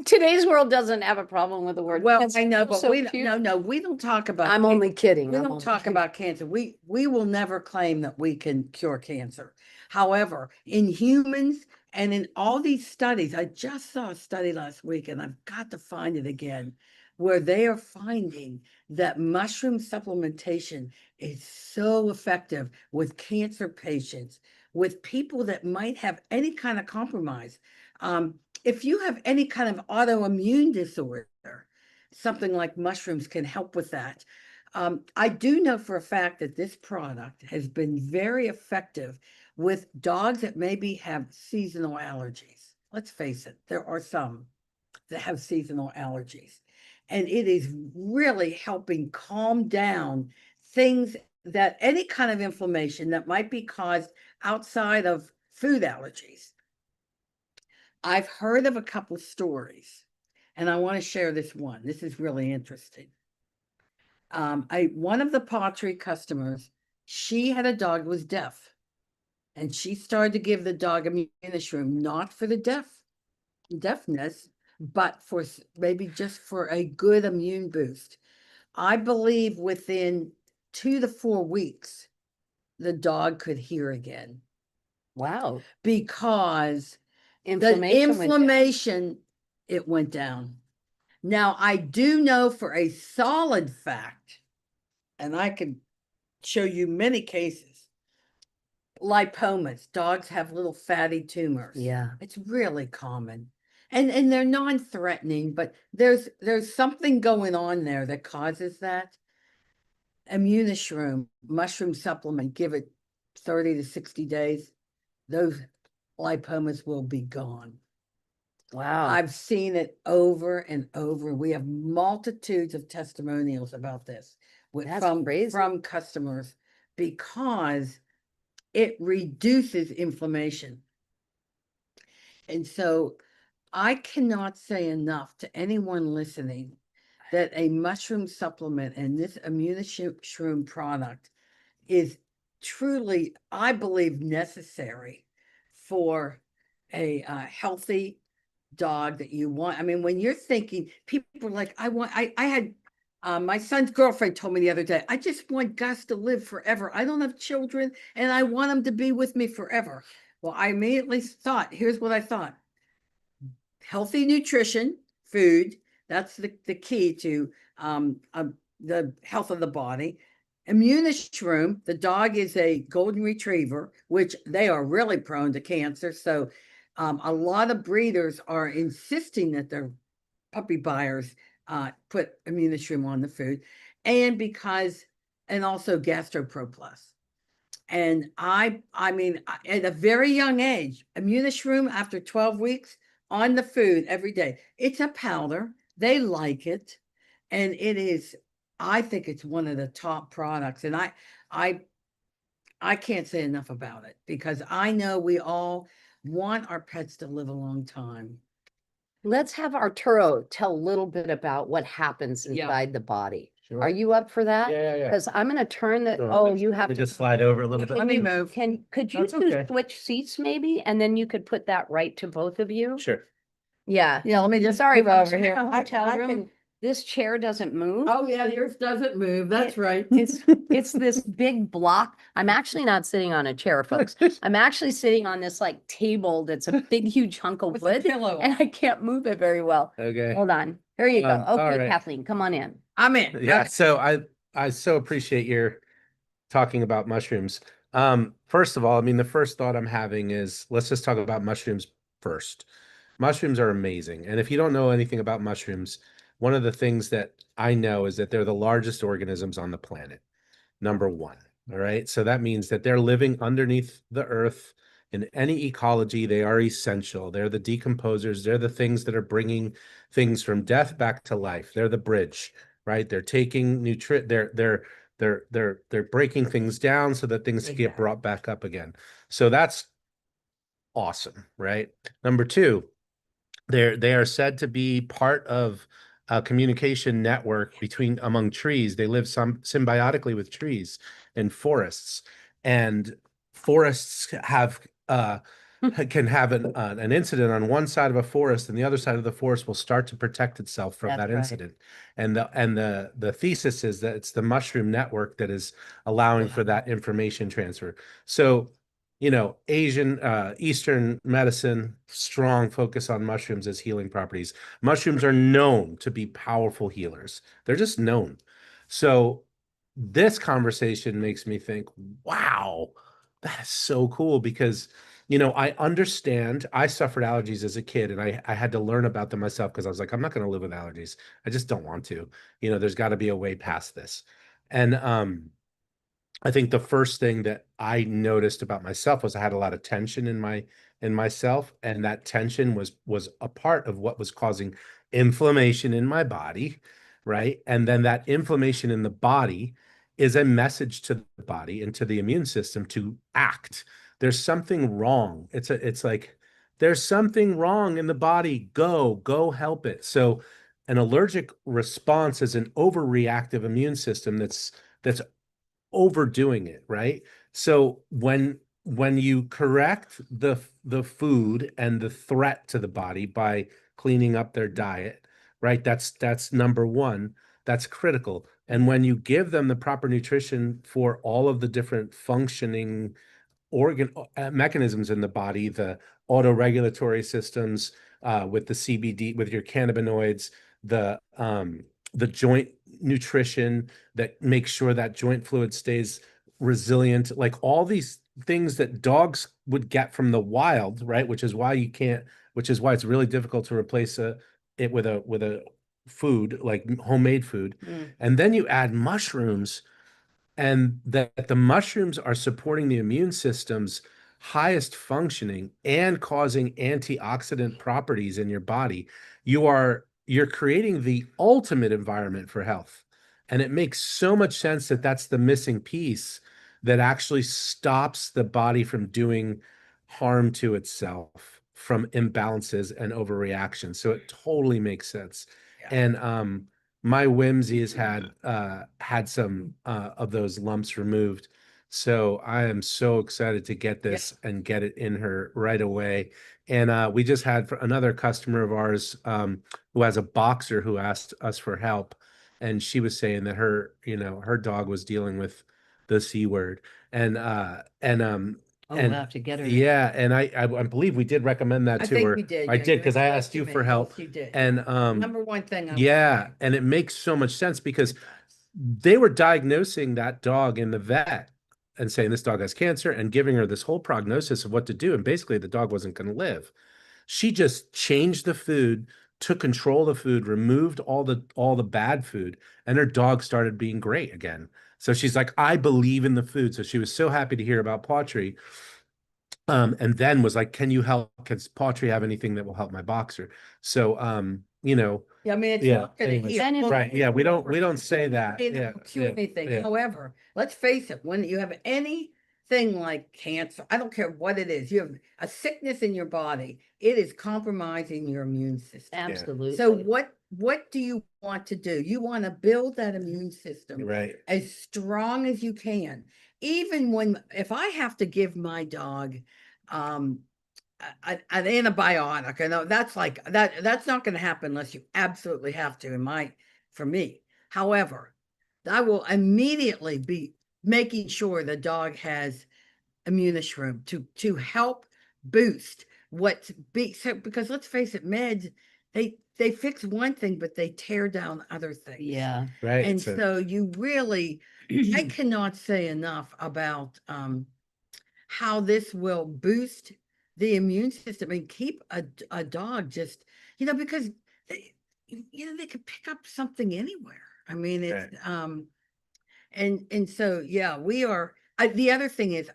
Today's world doesn't have a problem with the word. Well, cancer. I know, but So we cute. no, we don't talk about. I'm only kidding. We I'm don't only talk kidding. about cancer. We will never claim that we can cure cancer. However, in humans and in all these studies, I just saw a study last week, and I've got to find it again, where they are finding that mushroom supplementation is so effective with cancer patients, with people that might have any kind of compromise. If you have any kind of autoimmune disorder, something like mushrooms can help with that. I do know for a fact that this product has been very effective with dogs that maybe have seasonal allergies. Let's face it, there are some that have seasonal allergies. And it is really helping calm down things, that any kind of inflammation that might be caused outside of food allergies. I've heard of a couple stories, and I want to share this one. This is really interesting. One of the pottery customers, she had a dog that was deaf, and she started to give the dog immunishroom, not for the deafness, but for maybe just for a good immune boost. I believe within 2 to 4 weeks, the dog could hear again, Wow. because the Inflammation went down. inflammation, it went down. Now, I do know for a solid fact, and I can show you many cases, lipomas, dogs have little fatty tumors. Yeah. It's really common. And they're non-threatening, but there's something going on there that causes that. Immunishroom, mushroom supplement, give it 30 to 60 days, those lipomas will be gone. Wow. I've seen it over and over. We have multitudes of testimonials about this That's crazy. from customers, because it reduces inflammation. And so I cannot say enough to anyone listening that a mushroom supplement and this immunishroom product is truly, I believe, necessary for a healthy dog that you want. I mean, when you're thinking, people are like, I had my son's girlfriend told me the other day, I just want Gus to live forever. I don't have children and I want him to be with me forever. Well, I immediately thought, here's what I thought: healthy nutrition, food, that's the key to the health of the body. Immunishroom, the dog is a golden retriever, which they are really prone to cancer. So a lot of breeders are insisting that their puppy buyers put immunishroom on the food, and also GastroPro Plus. And I mean, at a very young age, immunishroom after 12 weeks on the food every day. It's a powder. They like it. And it is, I think it's one of the top products. And I can't say enough about it, because I know we all want our pets to live a long time. Let's have Arturo tell a little bit about what happens Yeah. inside the body. Sure. Are you up for that? Yeah. Because I'm going to turn the, Sure. oh, you have Let me to. just slide over a little bit. Let me move. Could you That's two okay. switch seats maybe? And then you could put that right to both of you? Sure. Yeah. Yeah, let me just Sorry, move over here. hotel room. This chair doesn't move. Oh, yeah, yours doesn't move. That's right. It's this big block. I'm actually not sitting on a chair, folks. I'm actually sitting on this like table that's a big, huge hunk of With a wood, pillow. and I can't move it very well. Okay. Hold on. Here you go. all Okay, right. Kathleen, come on in. I'm in. Yeah. Okay. So I so appreciate your talking about mushrooms. First of all, I mean, the first thought I'm having is, let's just talk about mushrooms first. Mushrooms are amazing. And if you don't know anything about mushrooms, one of the things that I know is that they're the largest organisms on the planet. Number one. All right. So that means that they're living underneath the earth In any ecology, they are essential. They're the decomposers. They're the things that are bringing things from death back to life. They're the bridge, right? They're taking they're breaking things down so that things get brought back up again. So that's awesome, right? Number two, they are said to be part of a communication network among trees. They live symbiotically with trees and forests, and forests have can have an incident on one side of a forest, and the other side of the forest will start to protect itself from That's that right. incident. And the thesis is that it's the mushroom network that is allowing for that information transfer. So, you know, Eastern medicine, strong focus on mushrooms as healing properties. Mushrooms are known to be powerful healers. They're just known. So this conversation makes me think, wow, that is so cool because, you know, I understand I suffered allergies as a kid and I had to learn about them myself because I was like, I'm not going to live with allergies. I just don't want to. You know, there's got to be a way past this. And I think the first thing that I noticed about myself was I had a lot of tension in myself, and that tension was a part of what was causing inflammation in my body, right? And then that inflammation in the body is a message to the body and to the immune system to act. There's something wrong. It's like there's something wrong in the body. Go help it. So an allergic response is an overreactive immune system that's overdoing it, right? So when you correct the food and the threat to the body by cleaning up their diet, right? That's number one. That's critical. And when you give them the proper nutrition for all of the different functioning organ mechanisms in the body, the autoregulatory systems, with the CBD, with your cannabinoids, the joint nutrition that makes sure that joint fluid stays resilient, like all these things that dogs would get from the wild, right? Which is why it's really difficult to replace it with a food like homemade food. And then you add mushrooms, and that the mushrooms are supporting the immune system's highest functioning and causing antioxidant properties in your body. You're creating the ultimate environment for health. And it makes so much sense that that's the missing piece that actually stops the body from doing harm to itself from imbalances and overreaction. So it totally makes sense. And my whimsy has had some of those lumps removed. So I am so excited to get this and get it in her right away. And we just had another customer of ours who has a boxer who asked us for help. And she was saying that her dog was dealing with the C word. And Oh, and we'll have to get her. yeah, and I believe we did recommend that I to think her. we did. I Yeah, did you because I explained asked to you me. for help. Yes, you did. And Number one thing. yeah, and it makes so much sense because they were diagnosing that dog in the vet and saying this dog has cancer and giving her this whole prognosis of what to do. And basically the dog wasn't going to live. She just changed the food, took control of the food, removed all the bad food, and her dog started being great again. So she's like, I believe in the food. So she was so happy to hear about Pautry. And then was like, can you help? Can Pautry have anything that will help my boxer? So, Yeah, I mean, it's yeah, not gonna anyways. heal. And Right. Yeah. We don't say that. It Yeah. won't cure anything. However, let's face it, when you have anything like cancer, I don't care what it is, you have a sickness in your body, it is compromising your immune system. absolutely. So what do you want to do? You want to build that immune system Right. as strong as you can. Even if I have to give my dog an antibiotic, I know that's like that's not going to happen unless you absolutely have to for me. However, I will immediately be making sure the dog has immunishroom to help boost because let's face it, meds, they fix one thing, but they tear down other things. Yeah. Right. And so you really, I cannot say enough about how this will boost the immune system and keep a dog just, because they could pick up something anywhere. I mean, it's and so yeah, we are. The other thing is,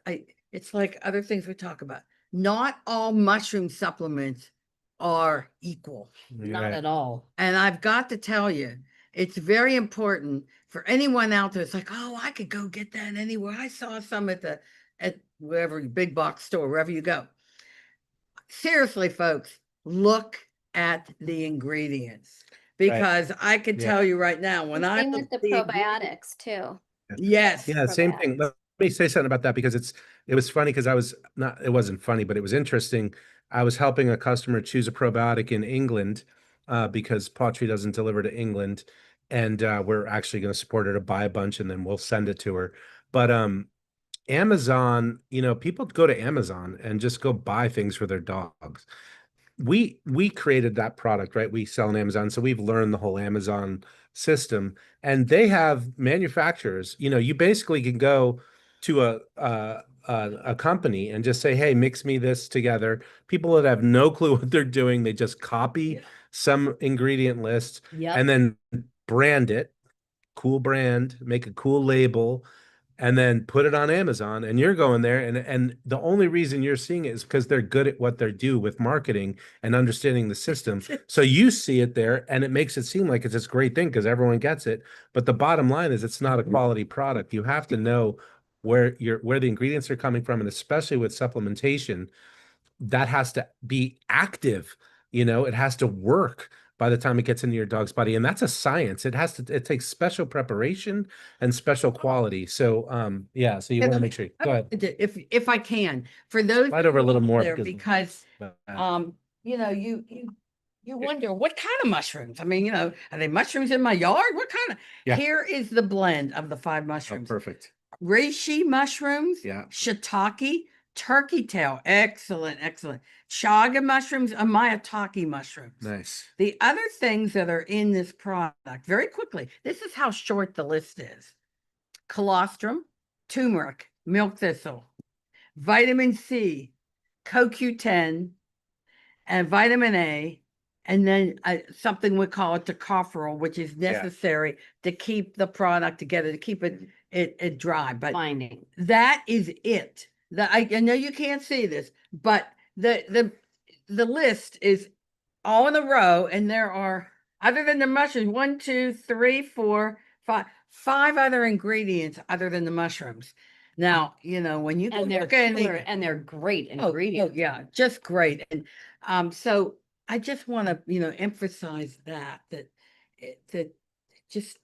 it's like other things we talk about. not all mushroom supplements are equal. Not Right. at all. And I've got to tell you, it's very important for anyone out there. It's like, oh, I could go get that anywhere. I saw some at wherever big box store, wherever you go. Seriously, folks, look at the ingredients because I can Yeah. tell you right now when I Same look with the at the probiotics too. yes, Yeah, same Probiotics. thing. Let me say something about that because it was funny because it wasn't funny, but it was interesting. I was helping a customer choose a probiotic in England because Pottery doesn't deliver to England, and we're actually going to support her to buy a bunch and then we'll send it to her. But Amazon, people go to Amazon and just go buy things for their dogs. We created that product, right? We sell on Amazon, so we've learned the whole Amazon system, and they have manufacturers. You basically can go to a company and just say, "Hey, mix me this together." People that have no clue what they're doing, they just copy some ingredient list Yep. and then brand it, cool brand, make a cool label, and then put it on Amazon, and you're going there and the only reason you're seeing it is because they're good at what they do with marketing and understanding the system. So you see it there and it makes it seem like it's this great thing because everyone gets it. But the bottom line is it's not a quality product. You have to know where the ingredients are coming from, and especially with supplementation, that has to be active. It has to work by the time it gets into your dog's body. And that's a science. It takes special preparation and special quality. So, yeah, so you want to make sure. Go ahead. if I can, for those Slide over a little more there, because uh, you wonder what kind of mushrooms. I mean, are they mushrooms in my yard? What kind of? Yeah. Here is the blend of the 5 oh, mushrooms. perfect. Reishi mushrooms, Yeah. shiitake, turkey tail, excellent, excellent. Chaga mushrooms, maitake mushrooms. Nice. The other things that are in this product, very quickly, this is how short the list is. Colostrum, turmeric, milk thistle, vitamin C, CoQ10, and vitamin A, and then something we call it tocopherol, which is necessary to keep the product together, to keep it dry. But Binding. that is it. I know you can't see this, but the list is all in a row, and there are, other than the mushrooms, 1, 2, 3, 4, 5 other ingredients other than the mushrooms. Now, when you And they're look at killer, and they're great ingredients. yeah, just great. And so I just want to, emphasize that just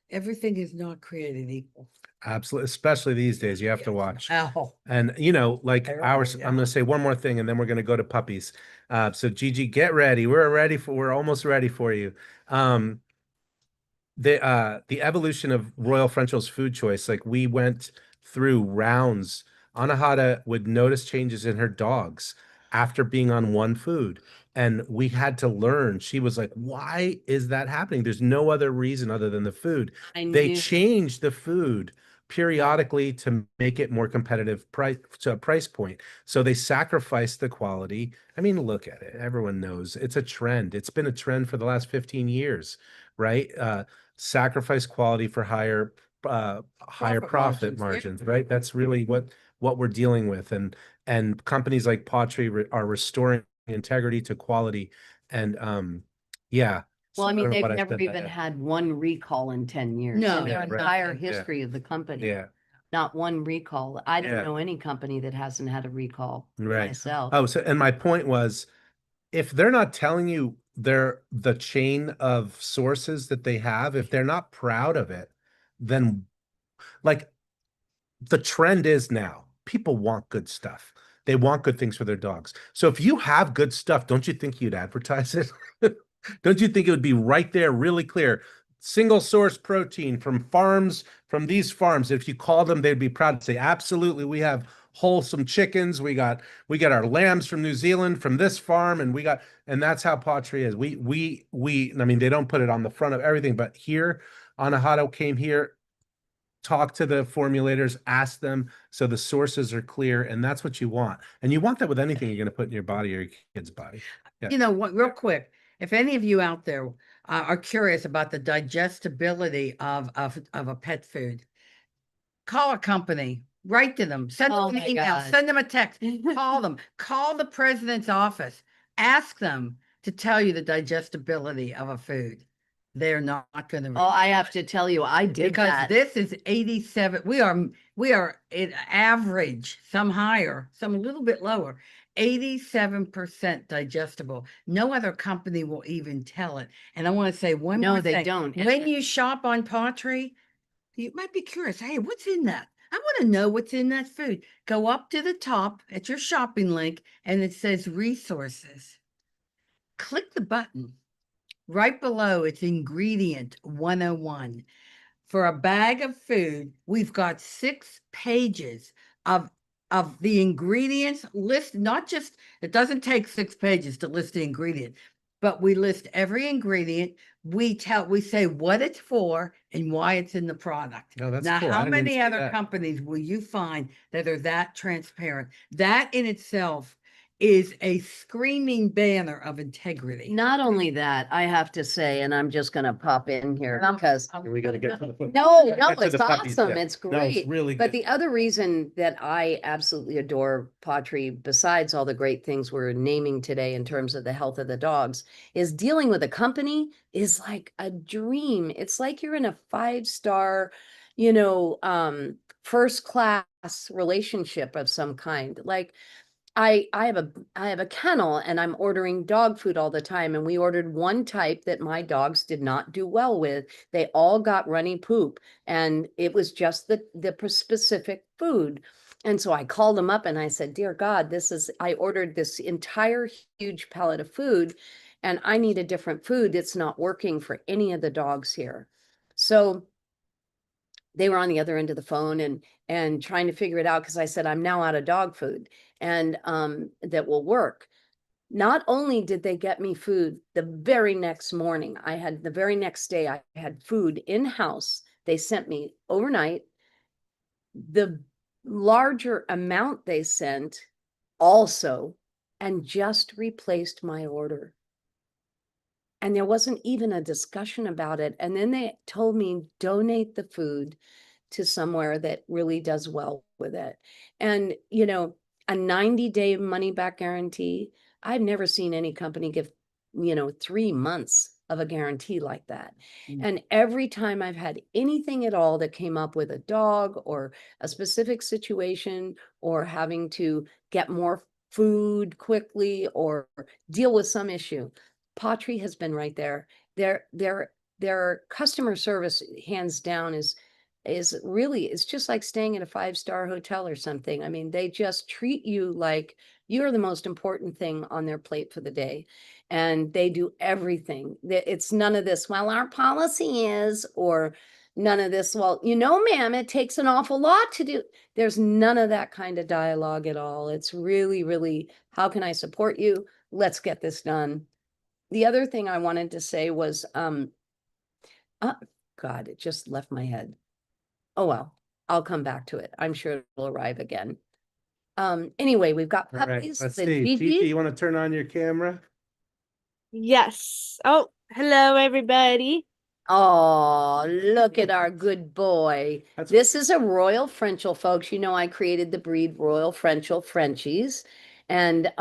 everything is not created equal. Absolutely. Especially these days, you have to Yes. watch. Oh, And like ours, yeah. I'm going to say one more thing, and then we're going to go to puppies. So Gigi, get ready. We're almost ready for you. The evolution of Royal Frenchel's food choice, like we went through rounds. Anahata would notice changes in her dogs after being on one food. And we had to learn. She was like, why is that happening? There's no other reason other than the food. I They knew. changed the food periodically to make it more competitive price point. So they sacrificed the quality. I mean, look at it. Everyone knows it's a trend. It's been a trend for the last 15 years, right? Sacrifice quality for higher profit margins, right? That's really what we're dealing with, and companies like Pottery are restoring integrity to quality, and yeah. Well, I So mean, don't know they've what I never said even that. had one recall in 10 years. No. In their Yeah, right. entire Yeah. history of the company. Yeah, Not one recall. I don't Yeah. know any company that hasn't had a recall right. myself. Oh, so and my point was, if they're not telling you the chain of sources that they have, if they're not proud of it, then like the trend is now people want good stuff. They want good things for their dogs. So if you have good stuff, don't you think you'd advertise it? Don't you think it would be right there, really clear? Single source protein from farms, from these farms. If you call them, they'd be proud to say, absolutely, we have wholesome chickens. We got our lambs from New Zealand from this farm, and that's how Pottery is. I mean, they don't put it on the front of everything, but here, Anahata came here, talk to the formulators, ask them, so the sources are clear, and that's what you want. And you want that with anything you're going to put in your body or your kid's body. Yeah. What, real quick, if any of you out there are curious about the digestibility of a pet food, call a company Write to them, send Oh them an my email, God. send them a text, call them, call the president's office, ask them to tell you the digestibility of a food. They're not going to. Oh, I have to tell you, I did Because that. this is 87. We are at average, some higher, some a little bit lower. 87% digestible. No other company will even tell it. And I want to say one No, more they thing. don't. When you shop on Pottery, you might be curious. Hey, what's in that? I want to know what's in that food. Go up to the top at your shopping link and it says resources. Click the button. Right below, it's ingredient 101. For a bag of food, we've got 6 pages of the ingredients list, not just, it doesn't take 6 pages to list the ingredient, but we list every ingredient. We say what it's for and why it's in the product. Oh, that's Now, cool. I how didn't even many see other that. companies will you find that are that transparent? That in itself is a screaming banner of integrity. Not only that, I have to say, and I'm just gonna pop in here And I'm- because We gotta get. no, Get no, to it's the puppies, awesome. yeah. It's No, great. it's really But good. the other reason that I absolutely adore Pottery, besides all the great things we're naming today in terms of the health of the dogs, is dealing with a company is like a dream. It's like you're in a 5-star, first class relationship of some kind. Like I have a kennel and I'm ordering dog food all the time. And we ordered one type that my dogs did not do well with. They all got runny poop and it was just the specific food. And so I called them up and I said, "Dear God, I ordered this entire huge pallet of food and I need a different food. It's not working for any of the dogs here." So they were on the other end of the phone and trying to figure it out because I said, "I'm now out of dog food and that will work." Not only did they get me food the very next morning, the very next day, I had food in house. They sent me overnight. The larger amount they sent also, and just replaced my order. And there wasn't even a discussion about it. And then they told me, donate the food to somewhere that really does well with it. And, a 90-day money back guarantee, I've never seen any company give, 3 months of a guarantee like that. And every time I've had anything at all that came up with a dog or a specific situation or having to get more food quickly or deal with some issue, Pottery has been right there. Their customer service, hands down, is really, it's just like staying in a 5-star hotel or something. I mean, they just treat you like you're the most important thing on their plate for the day. And they do everything. It's none of this, "Well, our policy is," or none of this, "Well, ma'am, it takes an awful lot to do." There's none of that kind of dialogue at all. It's really, really, how can I support you? Let's get this done. The other thing I wanted to say was, God, it just left my head. Oh, well, I'll come back to it. I'm sure it'll arrive again. Anyway, we've got All right, puppies. let's The see. Gigi, Gigi. you want to turn on your camera? Yes. Oh, hello, everybody. Oh, look at our good boy. That's- This is a Royal Frenchel, folks. I created the breed Royal Frenchel Frenchies. And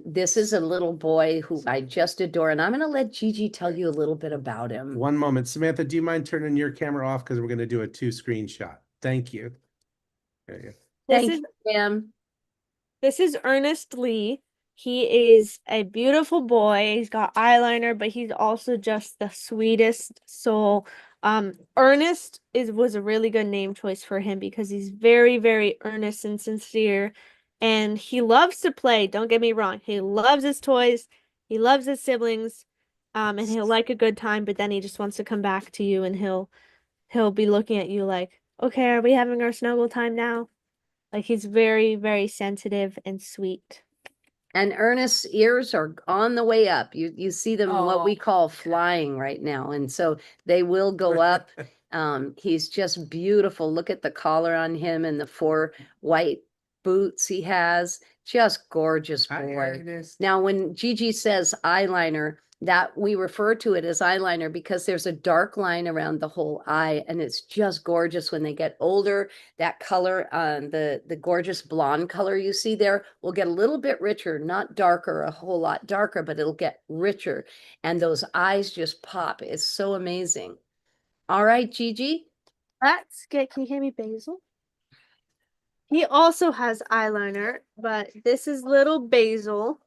this is a little boy who I just adore. And I'm going to let Gigi tell you a little bit about him. One moment. Samantha, do you mind turning your camera off? Because we're going to do a 2-screen shot. Thank you. There you go. This Thank is you, ma'am. this is Ernest Lee. He is a beautiful boy. He's got eyeliner, but he's also just the sweetest soul. Ernest was a really good name choice for him because he's very, very earnest and sincere, and he loves to play. Don't get me wrong. He loves his toys. He loves his siblings, and he'll like a good time. But then he just wants to come back to you, and he'll be looking at you like, "Okay, are we having our snuggle time now?" Like he's very, very sensitive and sweet. And Ernest's ears are on the way up. You see them what we Oh. call flying right now. And so they will go up. He's just beautiful. Look at the collar on him and the 4 white boots he has. Just gorgeous Hi, boy. Ernest. Now, when Gigi says eyeliner, that we refer to it as eyeliner because there's a dark line around the whole eye, and it's just gorgeous when they get older. That color, the gorgeous blonde color you see there will get a little bit richer, not darker, a whole lot darker, but it'll get richer. And those eyes just pop. It's so amazing. All right, Gigi. Let's get, can you hear me, Basil? He also has eyeliner, but this is little Basil.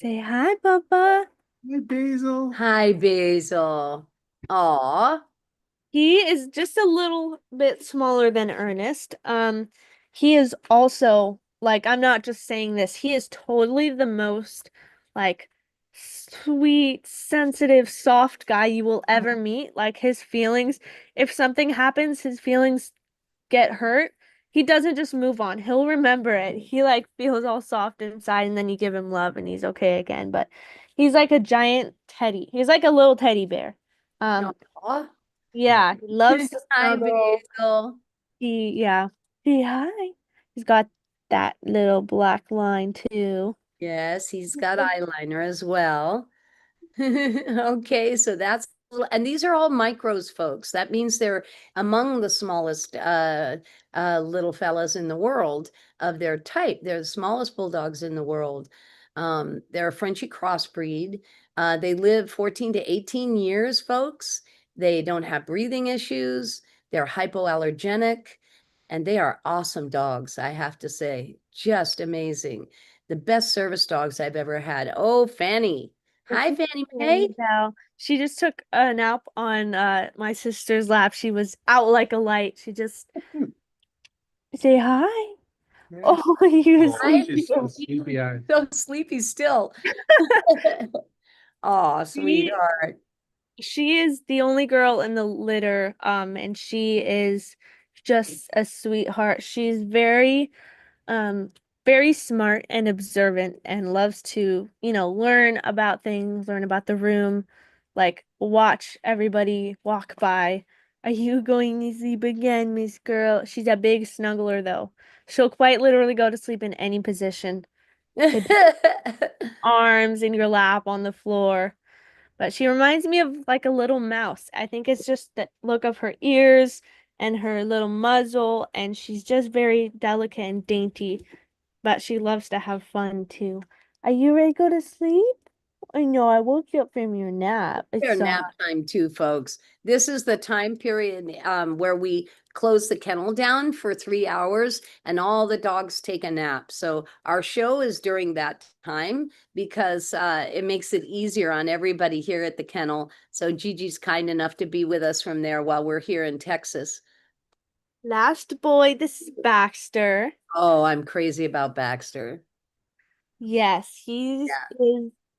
Say hi, Papa. Hey, Basil. Hi, Basil. Aw. He is just a little bit smaller than Ernest. He is also, like, I'm not just saying this, he is totally the most, like, sweet, sensitive, soft guy you will ever meet. Like, his feelings, if something happens, his feelings get hurt, he doesn't just move on. He'll remember it. He like feels all soft inside, and then you give him love and he's okay again. But he's like a giant teddy. He's like a little teddy bear. Aw. Yeah, he loves to Hi, snuggle. Basil. Yeah. Hey, hi. He's got that little black line too. Yes, he's got eyeliner as well. Okay, so that's and these are all micros, folks. That means they're among the smallest little fellas in the world of their type. They're the smallest bulldogs in the world. They're a Frenchy crossbreed. They live 14 to 18 years, folks. They don't have breathing issues. They're hypoallergenic, and they are awesome dogs, I have to say. Just amazing. The best service dogs I've ever had. Oh, Fanny. Hi, Fanny Mae. She just took a nap on my sister's lap. She was out like a light. She just say hi. Yes. Oh, you Oh, Hi, she's so Fanny. sleepy-eyed. So sleepy still. Oh, sweetheart. She is the only girl in the litter, and she is just a sweetheart. She's um, very smart and observant and loves to, learn about things, learn about the room, like watch everybody walk by. Are you going to sleep again, Miss Girl? She's a big snuggler, though. She'll quite literally go to sleep in any position. Could be arms in your lap on the floor. But she reminds me of like a little mouse. I think it's just the look of her ears and her little muzzle, and she's just very delicate and dainty, but she loves to have fun too. Are you ready to go to sleep? I know I woke you up from your nap. Their It's nap time too, folks. This is the time period where we close the kennel down for 3 hours and all the dogs take a nap. So our show is during that time because it makes it easier on everybody here at the kennel. So Gigi's kind enough to be with us from there while we're here in Texas. last boy. This is Baxter. Oh, I'm crazy about Baxter. Yes, is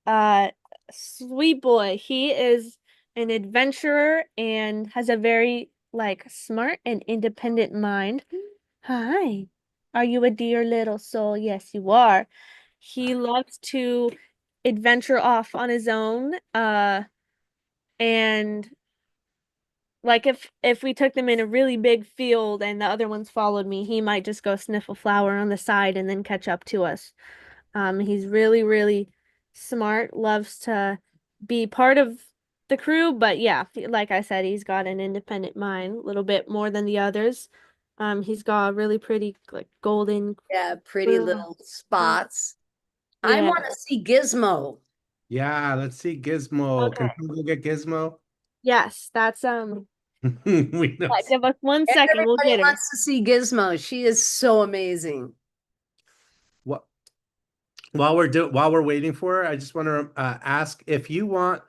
a sweet boy. He is an adventurer and has a very like smart and independent mind. Hi. Are you a dear little soul? Yes, you are. He loves to adventure off on his own. And like if we took them in a really big field and the other ones followed me, he might just go sniff a flower on the side and then catch up to us. He's really, really smart, loves to be part of the crew, but yeah, like I said, he's got an independent mind, a little bit more than the others. He's got really pretty like golden. Yeah, pretty little spots. I Yeah. want to see Gizmo. Yeah, let's see Gizmo. Can Okay. we go get Gizmo? Yes, that's We know. give us 1 second, we'll Everybody get her. wants to see Gizmo. She is so amazing. What while we're waiting for her, I just want to ask if you want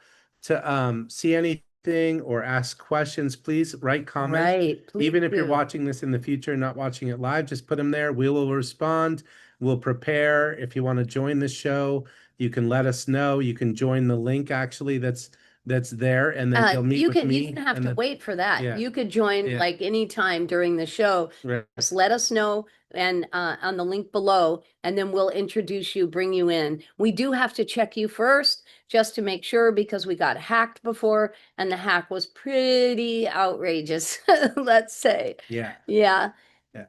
to see anything or ask questions, please write comments. Right. Please Even if you're do. watching this in the future, not watching it live, just put them there. We will respond. We'll prepare. If you want to join the show, you can let us know. You can join the link actually that's there, and then you'll meet You with can me. you didn't have and to then, wait for that. yeah. You could join Yeah. like anytime during the show. Right. Just let us know and on the link below, and then we'll introduce you, bring you in. We do have to check you first just to make sure because we got hacked before and the hack was pretty outrageous, let's say. Yeah. Yeah. Yeah.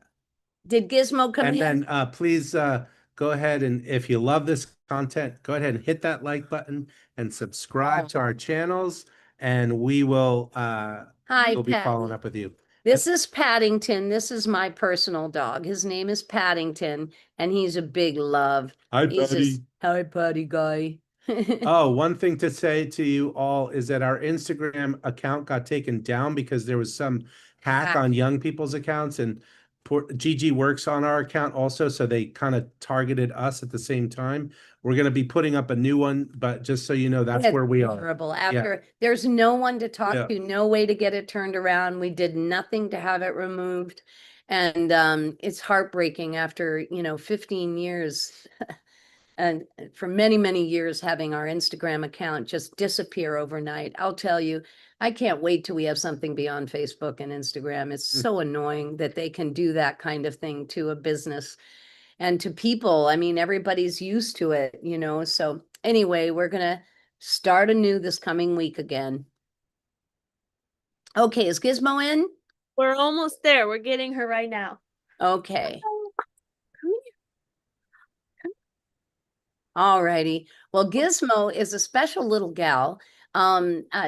Did Gizmo come And in? then please go ahead and if you love this content, go ahead and hit that like button and subscribe to our channels, and we will Hi, we'll be following Patty. up with you. This is Paddington. This is my personal dog. His name is Paddington, and he's a big love. Hi, He's this Patty. hi, Patty guy. Oh, one thing to say to you all is that our Instagram account got taken down because there was some hack Hack. on young people's accounts, and poor Gigi works on our account also, so they kind of targeted us at the same time. We're going to be putting up a new one, but just so you know, that's It's where we are. horrible. After there's no one to talk Yeah. to, no way to get it turned around. We did nothing to have it removed. And it's heartbreaking after, 15 years and for many, many years having our Instagram account just disappear overnight. I'll tell you, I can't wait till we have something beyond Facebook and Instagram. It's so annoying that they can do that kind of thing to a business and to people. I mean, everybody's used to it, So anyway, we're gonna start anew this coming week again. Okay, is Gizmo in? We're almost there. We're getting her right now. Okay. Come here. All righty. Well, Gizmo is a special little gal.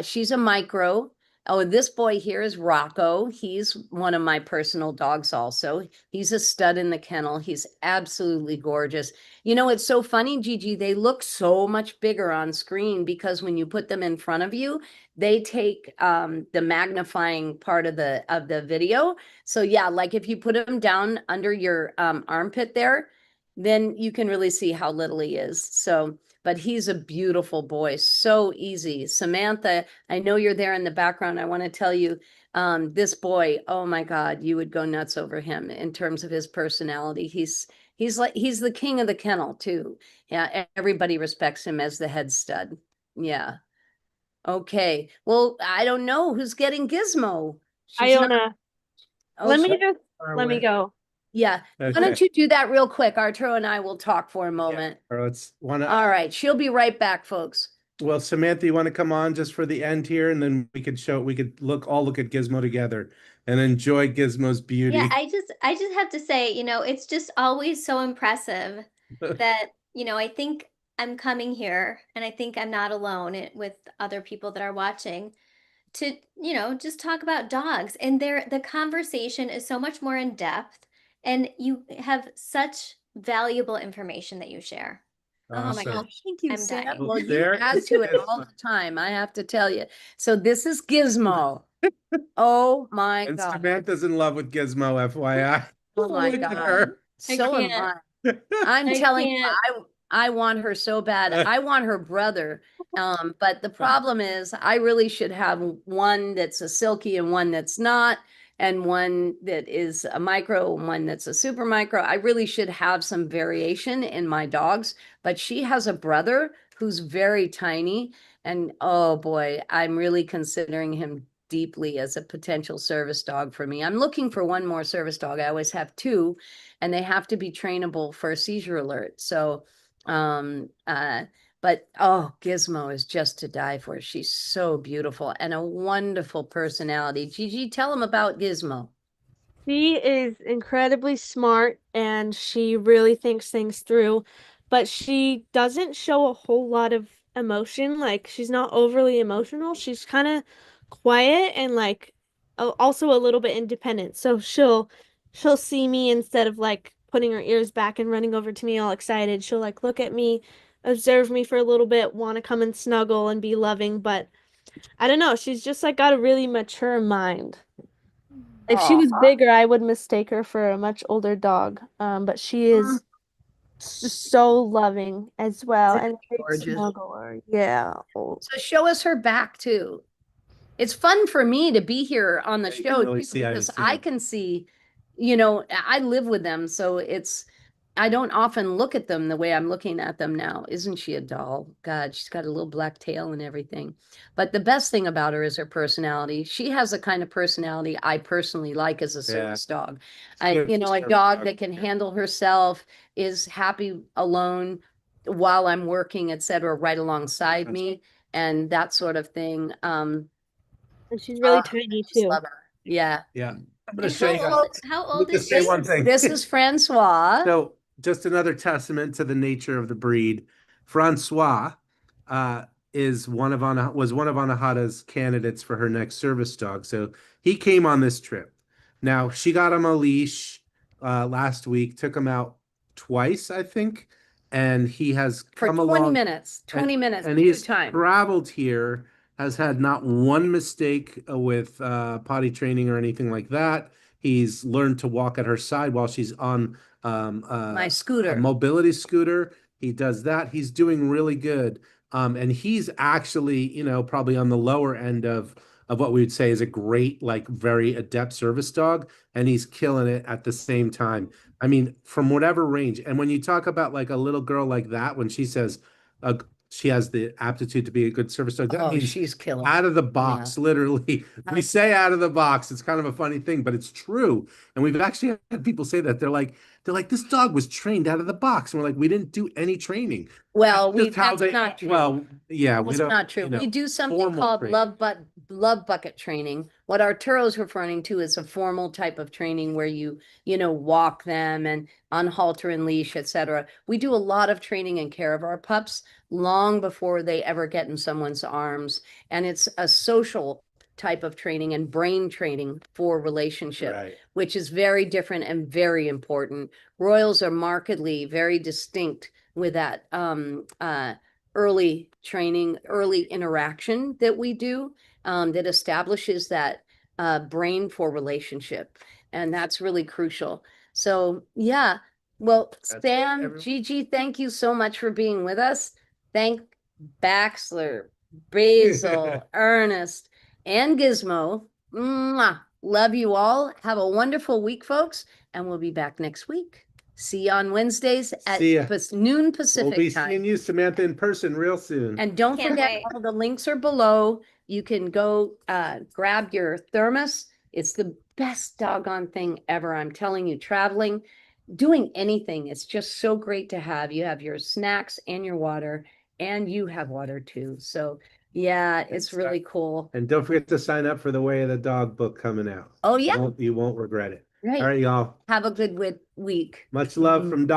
She's a micro. Oh, this boy here is Rocco. He's one of my personal dogs also. He's a stud in the kennel. He's absolutely gorgeous. It's so funny, Gigi. They look so much bigger on screen because when you put them in front of you, they take the magnifying part of the video. So yeah, like if you put them down under your armpit there, then you can really see how little he is. So, but he's a beautiful boy, so easy. Samantha, I know you're there in the background. I want to tell you, this boy, oh my God, you would go nuts over him in terms of his personality. He's the king of the kennel too. Yeah, everybody respects him as the head stud. Yeah. Okay. Well, I don't know who's getting Gizmo. She's not. Iona, Oh, let she- me just Far let me away. go. Yeah. Why Okay. don't you do that real quick? Arturo and I will talk for a moment. Or let's wanna. All right. She'll be right back, folks. Well, Samantha, you want to come on just for the end here, and then we could look at Gizmo together and enjoy Gizmo's beauty. Yeah, I just have to say, it's just always so impressive that, I think I'm coming here and I think I'm not alone with other people that are watching to, just talk about dogs. And the conversation is so much more in depth and you have such valuable information that you share. Oh my Awesome. gosh, Thank you, I'm Sam. dying. Well, you There add to it is all one. the time, I have to tell you. So this is Gizmo. Oh my And God. Samantha's in love with Gizmo, FYI. Oh my Look at God. her. So am can't. I. I'm I telling you, can't. I want her so bad. I want her brother. But the problem is I really should have one that's a silky and one that's not, and one that is a micro and one that's a super micro. I really should have some variation in my dogs, but she has a brother who's very tiny. And oh boy, I'm really considering him deeply as a potential service dog for me. I'm looking for one more service dog. I always have two, and they have to be trainable for a seizure alert. So, but oh, Gizmo is just to die for. She's so beautiful and a wonderful personality. Gigi, tell them about Gizmo. She is incredibly smart and she really thinks things through, but she doesn't show a whole lot of emotion. Like, she's not overly emotional. She's kind of quiet and also a little bit independent. So she'll see me instead of like putting her ears back and running over to me all excited. She'll like look at me, observe me for a little bit, want to come and snuggle and be loving, but I don't know, she's just like got a really mature mind. If she was bigger, I would mistake her for a much older dog. But she is so loving as well and a big Gorgeous. snuggler. Yeah. Oh. So show us her back too. It's fun for me to be here on the Yeah, you can show really too, see, I because see I them. can see, I live with them, so I don't often look at them the way I'm looking at them now. Isn't she a doll? God, she's got a little black tail and everything. But the best thing about her is her personality. She has the kind of personality I personally like as a service dog. good A service dog dog. that can handle herself, is happy alone while I'm working, etc., right alongside me, and that sort of thing. And she's really I tiny just too. love her. Yeah. Yeah. I'm gonna And show you guys. how Let old me is just say she? one thing. This is Francois. So just another testament to the nature of the breed. Francois was one of Anahata's candidates for her next service dog. So he came on this trip. Now she got him a leash last week, took him out twice, I think, and he has For come 20 along minutes, 20 minutes and at a he's time. traveled here, has had not one mistake with potty training or anything like that. He's learned to walk at her side while she's on My a scooter. mobility scooter. He does that. He's doing really good. And he's actually, probably on the lower end of what we would say is a great, like very adept service dog, and he's killing it at the same time. I mean, from whatever range. And when you talk about like a little girl like that, when she says she has the aptitude to be a good service dog, that Oh, means she's killing. out of the box, literally. We say out of the box. It's kind of a funny thing, but it's true. And we've actually had people say that. They're like, this dog was trained out of the box. And we're like, we didn't do any training. Well, That's that's not true. Well, yeah, we That's don't. not true. We do something formal called training. love bucket training. What Arturo's referring to is a formal type of training where you walk them and on halter and leash, etc. We do a lot of training and care of our pups long before they ever get in someone's arms. And it's a social type of training and brain training for relationship, Right. which is very different and very important. Royals are markedly very distinct with that early training, early interaction that we do that establishes that brain for relationship. And that's really crucial. So, yeah. Well, That's Sam, everyone. Gigi, thank you so much for being with us. Thank Baxler, Basil, Ernest, and Gizmo. Mwah. Love you all. Have a wonderful week, folks. And we'll be back next week. See you on Wednesdays at See ya. noon We'll Pacific be time. seeing you, Samantha, in person real soon. And don't Can't forget, wait. all the links are below. You can go grab your thermos. It's the best doggone thing ever. I'm telling you, traveling, doing anything, it's just so great to have. You have your snacks and your water, and you have water too. So yeah, it's really cool. And don't forget to sign up for the Way of the Dog book coming out. Oh, yeah. You won't regret it. Right. All right, y'all. Have a good week. Much love from Dog.